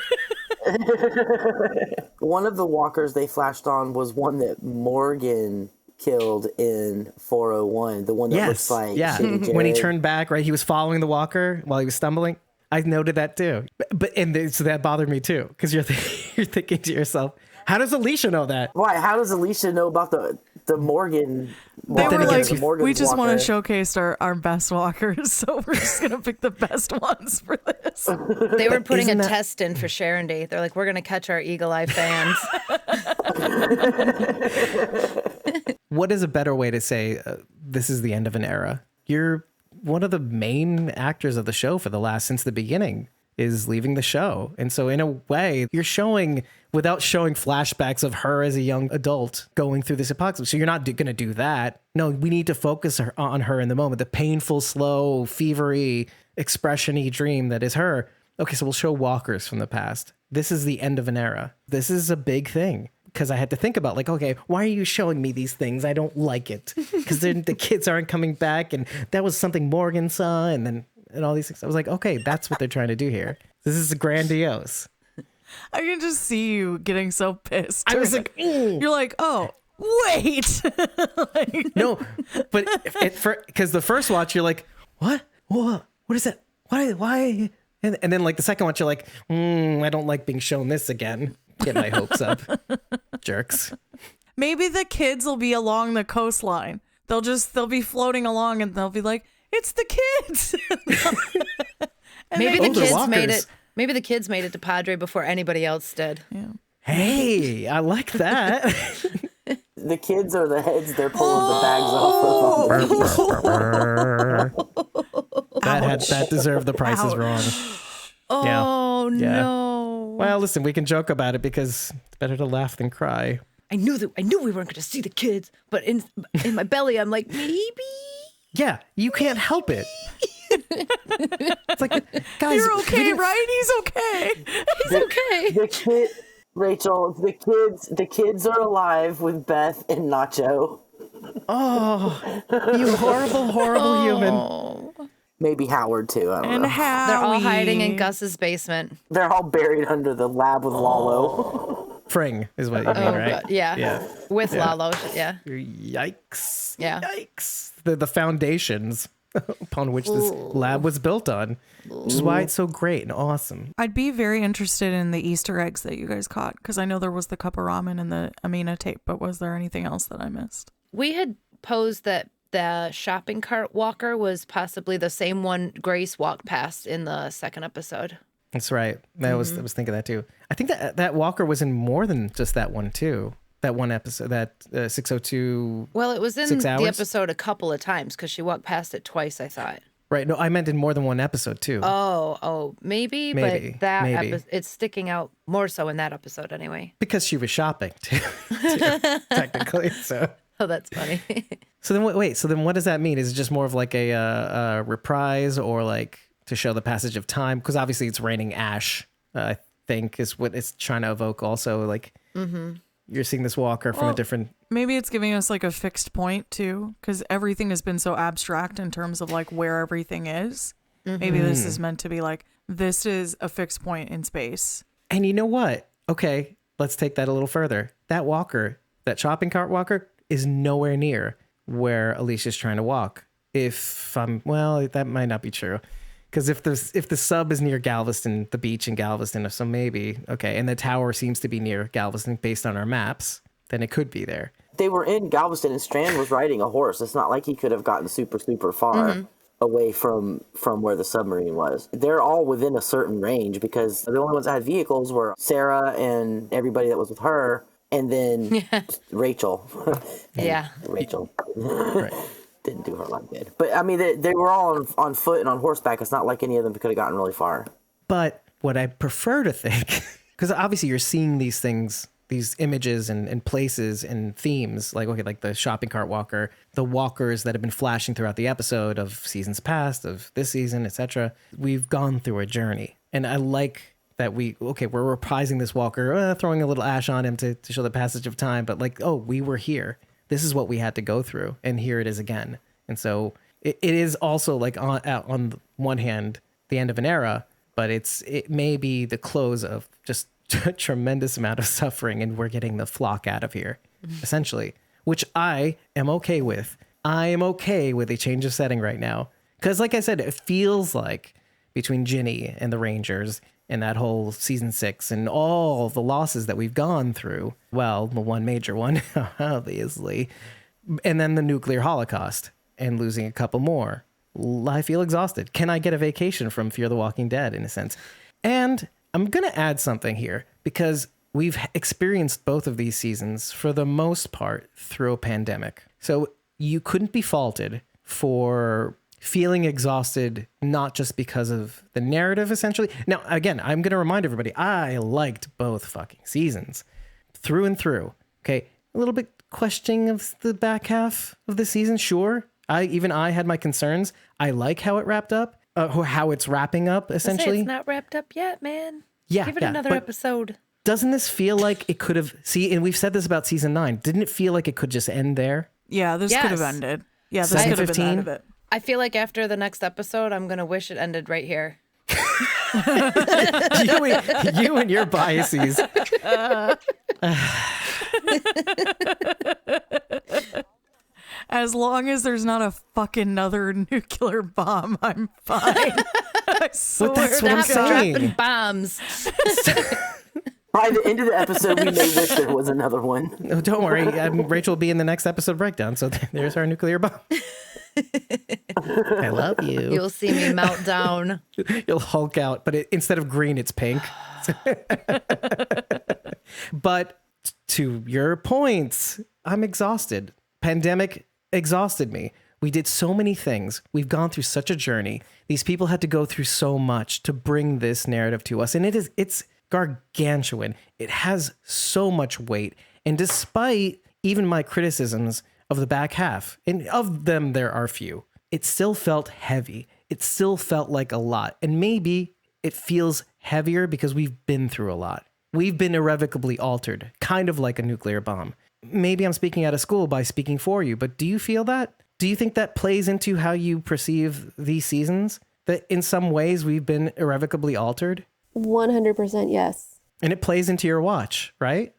One of the walkers they flashed on was one that Morgan killed in 401. The one that looks like Shitty Jared. When he turned back, right, he was following the walker while he was stumbling. I noted that too, so that bothered me too, because you're thinking to yourself, how does Alicia know that? Why? How does Alicia know about the Morgan? They walker? were like, The Morgan's we just want walker. to showcase our best walkers, so we're just going to pick the best ones for this. They were putting a test in for Sharon Day. They're like, we're going to catch our eagle eye fans. What is a better way to say this is the end of an era? You're one of the main actors of the show since the beginning is leaving the show. And so in a way, you're showing without showing flashbacks of her as a young adult going through this apocalypse. So you're not going to do that. No, we need to focus on her in the moment, the painful, slow, fevery, expression-y dream that is her. Okay, so we'll show walkers from the past. This is the end of an era. This is a big thing. Because I had to think about like, okay, why are you showing me these things? I don't like it because the kids aren't coming back. And that was something Morgan saw and all these things. I was like, okay, that's what they're trying to do here. This is grandiose. I can just see you getting so pissed. I was like, you're like, oh, wait. no, but because the first watch, you're like, what is that? Why? And then like the second watch, you're like, I don't like being shown this again. Get my hopes up. Jerks. Maybe the kids will be along the coastline. They'll be floating along and they'll be like, it's the kids. Maybe the they're kids walkers. made it. Maybe the kids made it to Padre before anybody else did. Yeah. Hey, I like that. The kids are the heads they're pulling the bags off of. that deserved the Price is Wrong. Oh, Yeah. no. Well, listen, we can joke about it because it's better to laugh than cry. I knew we weren't going to see the kids, but in my belly, I'm like, maybe. Yeah, you can't help it. It's like, guys, You're okay, right? He's okay. He's okay. The kid, Rachel, the kids are alive with Beth and Nacho. Oh, you horrible, horrible human. Maybe Howard too. I don't And know. Howie. They're all hiding in Gus's basement. They're all buried under the lab with Lalo. Fring is what you mean, right? God. Yeah. Yeah. With Lalo. Yeah. Yikes. Yeah. Yikes. The foundations upon which this lab was built on, which is why it's so great and awesome. I'd be very interested in the Easter eggs that you guys caught, because I know there was the cup of ramen and the Amina tape, but was there anything else that I missed? We had posed that the shopping cart walker was possibly the same one Grace walked past in the second episode. That's right. I was thinking that too. I think that Walker was in more than just that one too. That one episode, that 602. Well, it was in 6 hours? the episode a couple of times because she walked past it twice, I thought. Right. No, I meant in more than one episode too. Maybe, Maybe, but that maybe. It's sticking out more so in that episode anyway. Because she was shopping too, technically. So. Oh, that's funny. So then wait. So then what does that mean? Is it just more of like a reprise, or like to show the passage of time? Because obviously it's raining ash. I think is what it's trying to evoke. Also, like you're seeing this walker from a different. Maybe it's giving us like a fixed point too, because everything has been so abstract in terms of like where everything is. Maybe this is meant to be like, this is a fixed point in space. And you know what? Okay, let's take that a little further. That walker, that shopping cart walker, is nowhere near where Alicia's trying to walk. That might not be true. Because if the sub is near Galveston, the beach in Galveston, so maybe, okay, and the tower seems to be near Galveston based on our maps, then it could be there. They were in Galveston, and Strand was riding a horse. It's not like he could have gotten super, super far away from where the submarine was. They're all within a certain range, because the only ones that had vehicles were Sarah and everybody that was with her, and then Rachel. Yeah. Rachel. Right. Didn't do her like good. But, I mean, they were all on foot and on horseback. It's not like any of them could have gotten really far. But what I prefer to think, because obviously you're seeing these things, these images and places and themes, like, okay, like the shopping cart walker, the walkers that have been flashing throughout the episode of seasons past, of this season, etc. We've gone through a journey. And I like that we're reprising this walker, throwing a little ash on him to show the passage of time. But like, oh, we were here. This is what we had to go through. And here it is again. And so it is also like on one hand, the end of an era, but it may be the close of just a tremendous amount of suffering, and we're getting the flock out of here, essentially, which I am okay with. I am okay with a change of setting right now. Because like I said, it feels like between Ginny and the Rangers and that whole season 6 and all the losses that we've gone through, well, the one major one, obviously, and then the nuclear holocaust and losing a couple more, I feel exhausted. Can I get a vacation from Fear the Walking Dead, in a sense? And I'm going to add something here, because we've experienced both of these seasons for the most part through a pandemic. So you couldn't be faulted for feeling exhausted, not just because of the narrative, essentially. Now, again, I'm going to remind everybody, I liked both fucking seasons through and through. Okay. A little bit questioning of the back half of the season. Sure. I had my concerns. I like how it wrapped up, how it's wrapping up, essentially. It's not wrapped up yet, man. Yeah. Give it another episode. Doesn't this feel like it could have, and we've said this about season 9, didn't it feel like it could just end there? Yeah, this could have ended. Yeah, this could have been the end of it. I feel like after the next episode, I'm going to wish it ended right here. you and your biases. As long as there's not a fucking another nuclear bomb, I'm fine. I swear. But that's what I'm saying. Dropping bombs. By the end of the episode, we may wish there was another one. No, don't worry. Rachel will be in the next episode breakdown. So there's our nuclear bomb. I love you. You'll see me melt down. You'll Hulk out, but instead of green, it's pink. But to your points, I'm exhausted. Pandemic exhausted me. We did so many things. We've gone through such a journey. These people had to go through so much to bring this narrative to us. And it's gargantuan. It has so much weight. And despite even my criticisms of the back half, and of them there are few, it still felt heavy. It still felt like a lot. And maybe it feels heavier because we've been through a lot. We've been irrevocably altered, kind of like a nuclear bomb. Maybe I'm speaking out of school by speaking for you, but do you feel that? Do you think that plays into how you perceive these seasons? That in some ways we've been irrevocably altered? 100% yes. And it plays into your watch, right?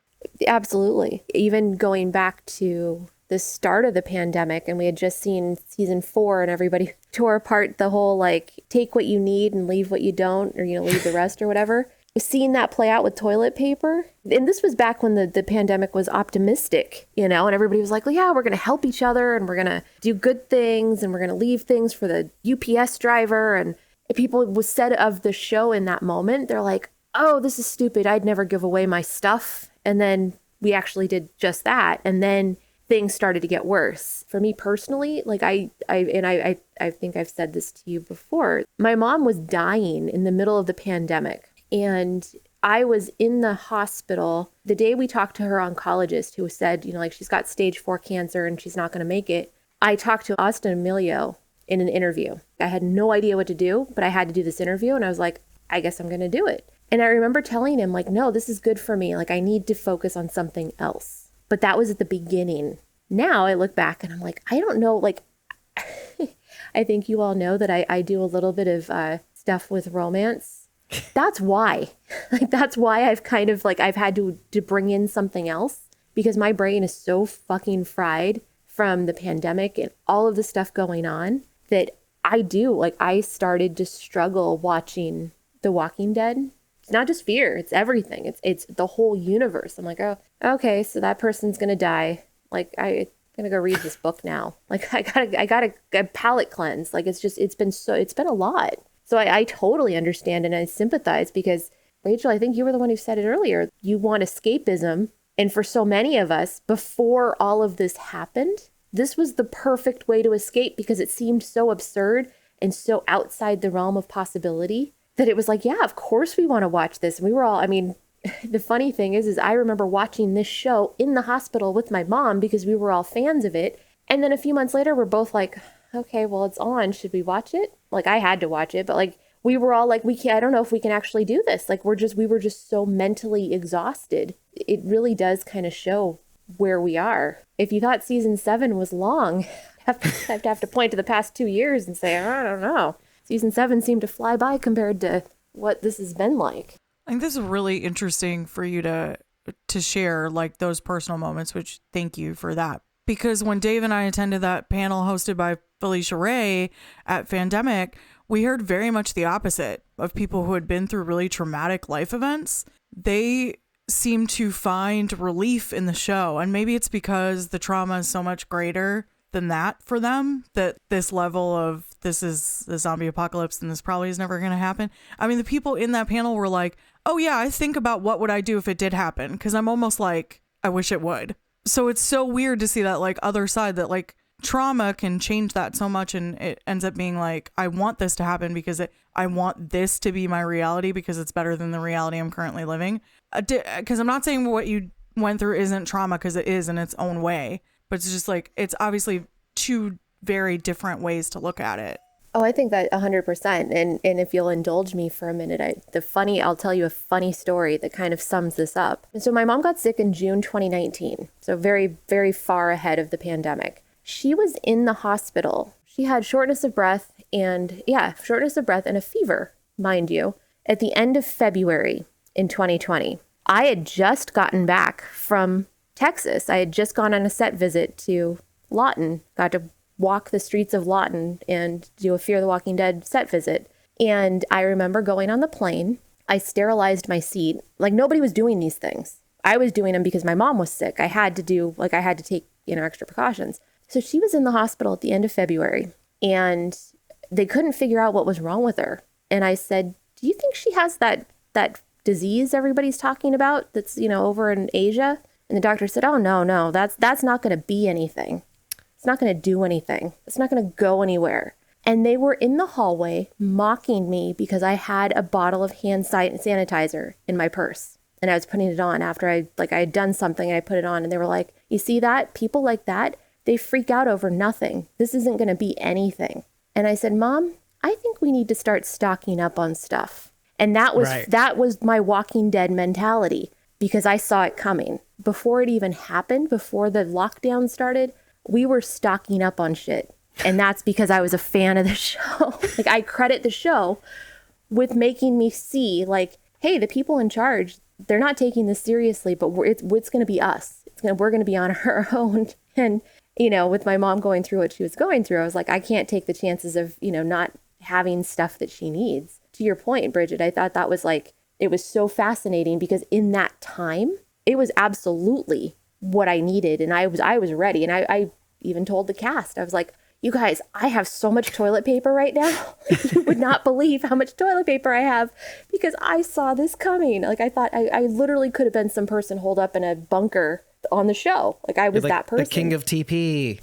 Absolutely. Even going back to the start of the pandemic, and we had just seen season 4 and everybody tore apart the whole like take what you need and leave what you don't, or leave the rest or whatever. Seeing that play out with toilet paper. And this was back when the pandemic was optimistic, and everybody was like, well, yeah, we're going to help each other and we're going to do good things and we're going to leave things for the UPS driver. And people was said of the show in that moment, they're like, oh, this is stupid. I'd never give away my stuff. And then we actually did just that. And then things started to get worse. For me personally, like I think I've said this to you before. My mom was dying in the middle of the pandemic. And I was in the hospital the day we talked to her oncologist, who said, she's got stage 4 cancer and she's not going to make it. I talked to Austin Emilio in an interview. I had no idea what to do, but I had to do this interview. And I was like, I guess I'm going to do it. And I remember telling him like, no, this is good for me. Like, I need to focus on something else. But that was at the beginning. Now I look back and I'm like, I don't know. Like, I think you all know that I do a little bit of stuff with romance. That's why. That's why I've kind of I've had to bring in something else, because my brain is so fucking fried from the pandemic and all of the stuff going on that I started to struggle watching The Walking Dead. It's not just fear, it's everything. It's the whole universe. I'm like, oh, okay, so that person's going to die. Like, I'm going to go read this book now. Like, I gotta a palate cleanse. Like, it's been a lot. So I totally understand and I sympathize, because Rachel, I think you were the one who said it earlier. You want escapism. And for so many of us, before all of this happened, this was the perfect way to escape, because it seemed so absurd and so outside the realm of possibility that it was like, yeah, of course we want to watch this. And we were all, the funny thing is I remember watching this show in the hospital with my mom because we were all fans of it. And then a few months later, we're both like, okay, well, it's on. Should we watch it? Like, I had to watch it, but we were all like, I don't know if we can actually do this. Like, we were just so mentally exhausted. It really does kind of show where we are. If you thought season 7 was long, I have to point to the past 2 years and say, I don't know. Season 7 seemed to fly by compared to what this has been like. I think this is really interesting for you to share, like, those personal moments, which thank you for that. Because when Dave and I attended that panel hosted by Felicia Ray at Fandemic, we heard very much the opposite of people who had been through really traumatic life events. They seem to find relief in the show. And maybe it's because the trauma is so much greater than that for them, that this level of this is the zombie apocalypse and this probably is never going to happen. The people in that panel were like, oh yeah, I think about what would I do if it did happen, because I'm almost like, I wish it would. So it's so weird to see that other side, that trauma can change that so much, and it ends up being like, I want this to happen because I want this to be my reality because it's better than the reality I'm currently living. Because I'm not saying what you went through isn't trauma, because it is in its own way, but it's just it's obviously two very different ways to look at it. Oh, I think that 100%. And if you'll indulge me for a minute, I'll tell you a funny story that kind of sums this up. And so my mom got sick in June 2019, so very, very far ahead of the pandemic. She was in the hospital. She had shortness of breath and a fever, mind you, at the end of February in 2020. I had just gotten back from Texas. I had just gone on a set visit to Lawton, got to walk the streets of Lawton and do a Fear the Walking Dead set visit. And I remember going on the plane. I sterilized my seat. Nobody was doing these things. I was doing them because my mom was sick. I had to take, extra precautions. So she was in the hospital at the end of February, and they couldn't figure out what was wrong with her. And I said, do you think she has that disease everybody's talking about that's, over in Asia? And the doctor said, oh, no, that's not going to be anything. It's not going to do anything. It's not going to go anywhere. And they were in the hallway mocking me because I had a bottle of hand sanitizer in my purse. And I was putting it on after I had done something and I put it on. And they were like, you see that? People like that, they freak out over nothing. This isn't going to be anything. And I said, Mom, I think we need to start stocking up on stuff. And that was Right. that was my Walking Dead mentality, because I saw it coming. Before it even happened, before the lockdown started, we were stocking up on shit. And that's because I was a fan of the show. Like, I credit the show with making me see, like, hey, the people in charge, they're not taking this seriously, but it's going to be us. We're going to be on our own. And, you know, with my mom going through what she was going through, I was like, I can't take the chances of, you know, not having stuff that she needs. To your point, Bridget, I thought that was like, it was so fascinating, because in that time, it was absolutely what I needed. And I was ready. And I even told the cast, I was like, you guys, I have so much toilet paper right now. You would not believe how much toilet paper I have, because I saw this coming. Like, I thought I literally could have been some person holed up in a bunker on the show. Like, I was Like that person. the king of TP.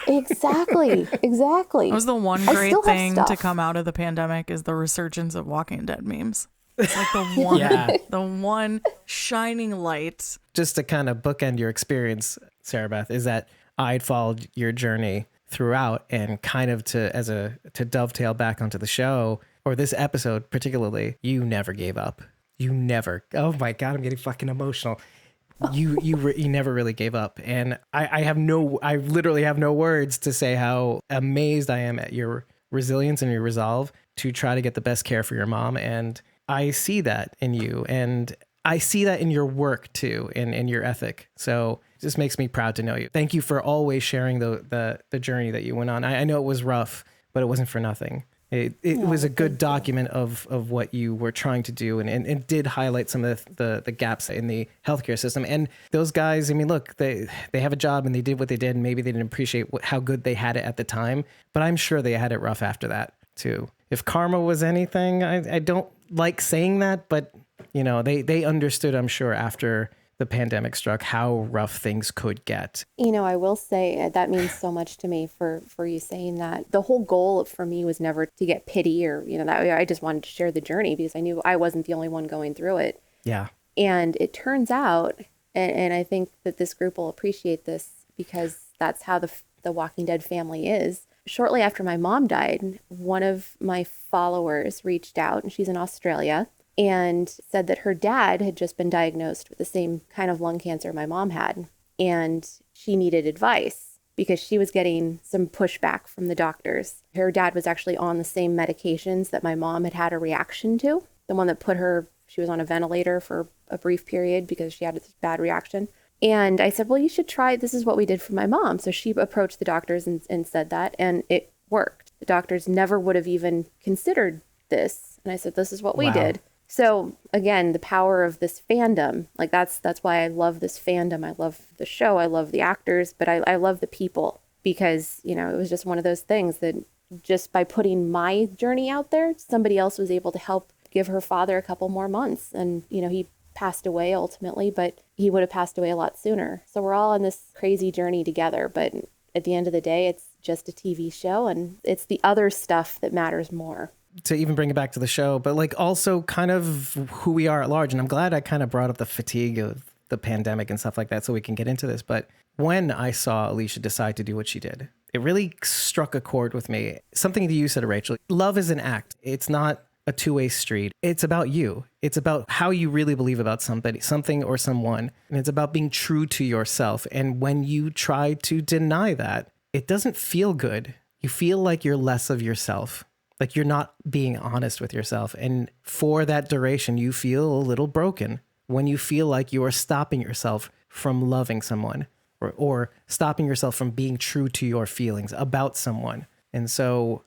Exactly. That was the one I great still have thing to stuff. come out of the pandemic, is the resurgence of Walking Dead memes. It's like the one, Yeah. the one shining light. Just to kind of bookend your experience, Sarabeth, is that I'd followed your journey throughout, and kind of to dovetail back onto the show, or this episode particularly, you never gave up. You never. Oh my God, I'm getting fucking emotional. You never really gave up, and I literally have no words to say how amazed I am at your resilience and your resolve to try to get the best care for your mom. And I see that in you, and I see that in your work too, in your ethic. So it just makes me proud to know you. Thank you for always sharing the journey that you went on. I know it was rough, but it wasn't for nothing. It was a good document of what you were trying to do, and it did highlight some of the gaps in the healthcare system. And those guys, I mean, look, they have a job and they did what they did, and maybe they didn't appreciate how good they had it at the time, but I'm sure they had it rough after that too. If karma was anything, I don't like saying that, but you know, they understood, I'm sure, after the pandemic struck, how rough things could get. You know, I will say that means so much to me for you saying that. The whole goal for me was never to get pity, or, you know, that way. I just wanted to share the journey, because I knew I wasn't the only one going through it. Yeah. And it turns out, and I think that this group will appreciate this, because that's how the Walking Dead family is. Shortly after my mom died, one of my followers reached out, and she's in Australia, and said that her dad had just been diagnosed with the same kind of lung cancer my mom had. And she needed advice, because she was getting some pushback from the doctors. Her dad was actually on the same medications that my mom had a reaction to. The one that she was on a ventilator for a brief period because she had this bad reaction. And I said, well, you should try, this is what we did for my mom. So she approached the doctors and said that, and it worked. The doctors never would have even considered this. And I said, this is what we did. So again, the power of this fandom, like that's why I love this fandom. I love the show. I love the actors, but I love the people, because, you know, it was just one of those things that just by putting my journey out there, somebody else was able to help give her father a couple more months. And, you know, he passed away ultimately, but he would have passed away a lot sooner. So we're all on this crazy journey together. But at the end of the day, it's just a TV show, and it's the other stuff that matters more. To even bring it back to the show, but like also kind of who we are at large. And I'm glad I kind of brought up the fatigue of the pandemic and stuff like that, so we can get into this. But when I saw Alicia decide to do what she did, it really struck a chord with me. Something that you said, Rachel, love is an act. It's not a two-way street. It's about you. It's about how you really believe about something or someone. And it's about being true to yourself. And when you try to deny that, it doesn't feel good. You feel like you're less of yourself. Like you're not being honest with yourself. And for that duration, you feel a little broken when you feel like you are stopping yourself from loving someone, or stopping yourself from being true to your feelings about someone. And so,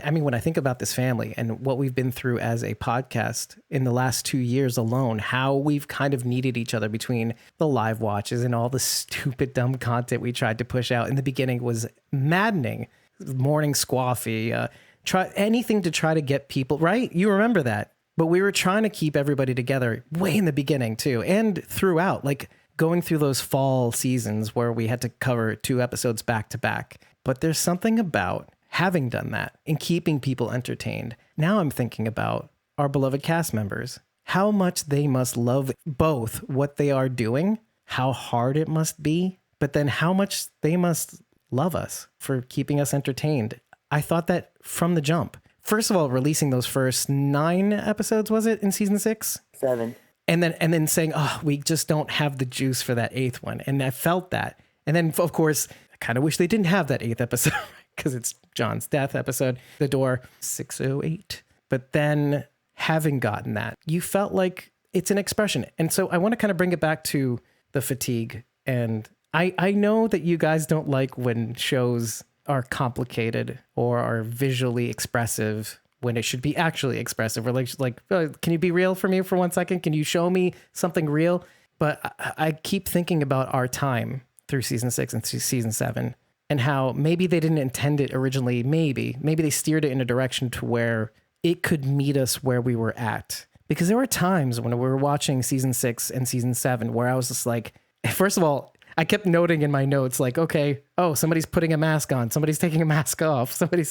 I mean, when I think about this family and what we've been through as a podcast in the last 2 years alone, how we've kind of needed each other between the live watches and all the stupid, dumb content we tried to push out in the beginning was maddening. Morning squaffy, try anything to try to get people right. You remember that, but we were trying to keep everybody together way in the beginning too, and throughout, like going through those fall seasons where we had to cover 2 episodes back to back. But there's something about having done that and keeping people entertained. Now I'm thinking about our beloved cast members, how much they must love both what they are doing, how hard it must be, but then how much they must love us for keeping us entertained. I thought that from the jump, first of all, releasing those first 9 episodes, was it, in season 6? 7. And then saying, oh, we just don't have the juice for that 8th one. And I felt that. And then, of course, I kind of wish they didn't have that 8th episode because it's John's death episode, The Door 608. But then having gotten that, you felt like it's an expression. And so I want to kind of bring it back to the fatigue. And I know that you guys don't like when shows are complicated or are visually expressive when it should be actually expressive. Or like, can you be real for me for 1 second? Can you show me something real? But I keep thinking about our time through season 6 and through season 7 and how maybe they didn't intend it originally. Maybe they steered it in a direction to where it could meet us where we were at. Because there were times when we were watching season 6 and season 7 where I was just like, first of all, I kept noting in my notes, like, okay, oh, somebody's putting a mask on. Somebody's taking a mask off. They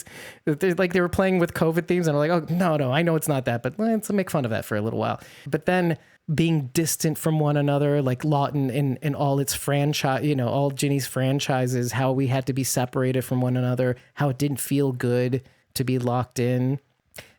were playing with COVID themes. And I'm like, oh, no, I know it's not that, but let's make fun of that for a little while. But then being distant from one another, like Lawton in all its franchise, all Ginny's franchises, how we had to be separated from one another, how it didn't feel good to be locked in,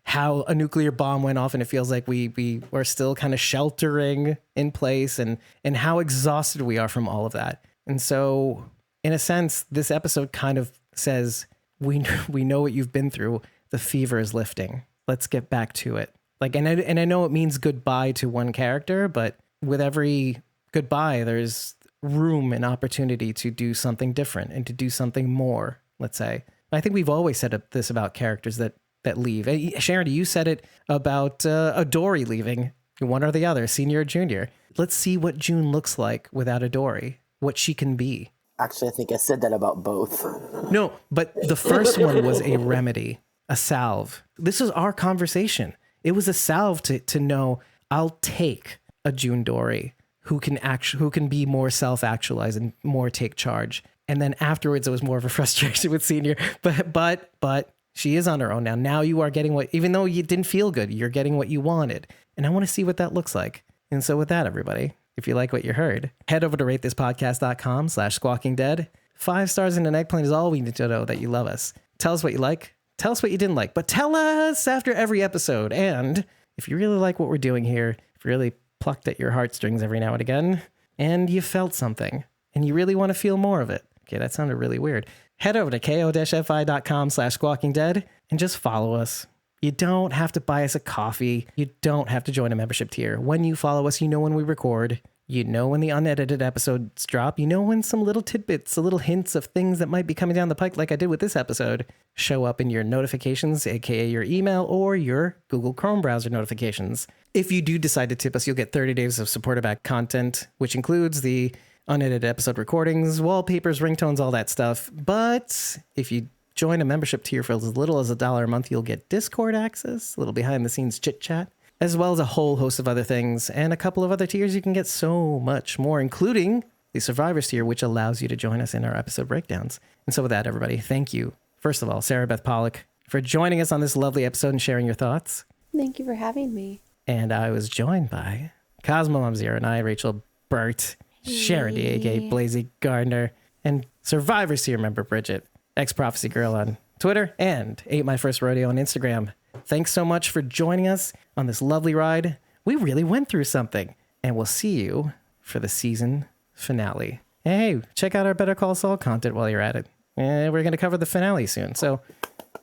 how a nuclear bomb went off and it feels like we are still kind of sheltering in place, and how exhausted we are from all of that. And so in a sense, this episode kind of says, we know what you've been through. The fever is lifting. Let's get back to it. Like, and I know it means goodbye to one character, but with every goodbye, there's room and opportunity to do something different and to do something more, let's say. I think we've always said this about characters that leave. Sharon, you said it about a Dory leaving, one or the other, senior or junior. Let's see what June looks like without a Dory, what she can be. Actually, I think I said that about both. No, but the first one was a remedy, a salve. This was our conversation. It was a salve to know I'll take a June Dory who can be more self-actualized and more take charge. And then afterwards, it was more of a frustration with senior. But she is on her own now. Now you are getting even though you didn't feel good, you're getting what you wanted. And I want to see what that looks like. And so with that, everybody, if you like what you heard, head over to ratethispodcast.com/squawkingdead. 5 stars and an eggplant is all we need to know that you love us. Tell us what you like. Tell us what you didn't like. But tell us after every episode. And if you really like what we're doing here, if you really plucked at your heartstrings every now and again, and you felt something, and you really want to feel more of it. Okay, that sounded really weird. Head over to ko-fi.com/squawkingdead and just follow us. You don't have to buy us a coffee. You don't have to join a membership tier. When you follow us, you know when we record. You know when the unedited episodes drop. You know when some little tidbits, little hints of things that might be coming down the pike, like I did with this episode, show up in your notifications, aka your email or your Google Chrome browser notifications. If you do decide to tip us, you'll get 30 days of supporter back content, which includes the unedited episode recordings, wallpapers, ringtones, all that stuff. But if you join a membership tier for as little as $1 a month, you'll get Discord access, a little behind the scenes chit chat, as well as a whole host of other things. And a couple of other tiers, you can get so much more, including the Survivors tier, which allows you to join us in our episode breakdowns. And so with that, everybody, thank you. First of all, Sarabeth Pollock, for joining us on this lovely episode and sharing your thoughts. Thank you for having me. And I was joined by Cosmo Mom Zero and I, Rachel Burt, Sharon D.A.K. Blazy Gardner, and Survivor tier member Bridget, ex-Prophecy Girl on Twitter, and Ate My First Rodeo on Instagram. Thanks so much for joining us on this lovely ride. We really went through something, and we'll see you for the season finale. Hey, check out our Better Call Saul content while you're at it. And we're going to cover the finale soon, so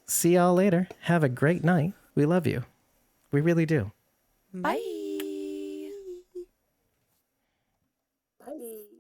see y'all later. Have a great night. We love you. We really do. Bye.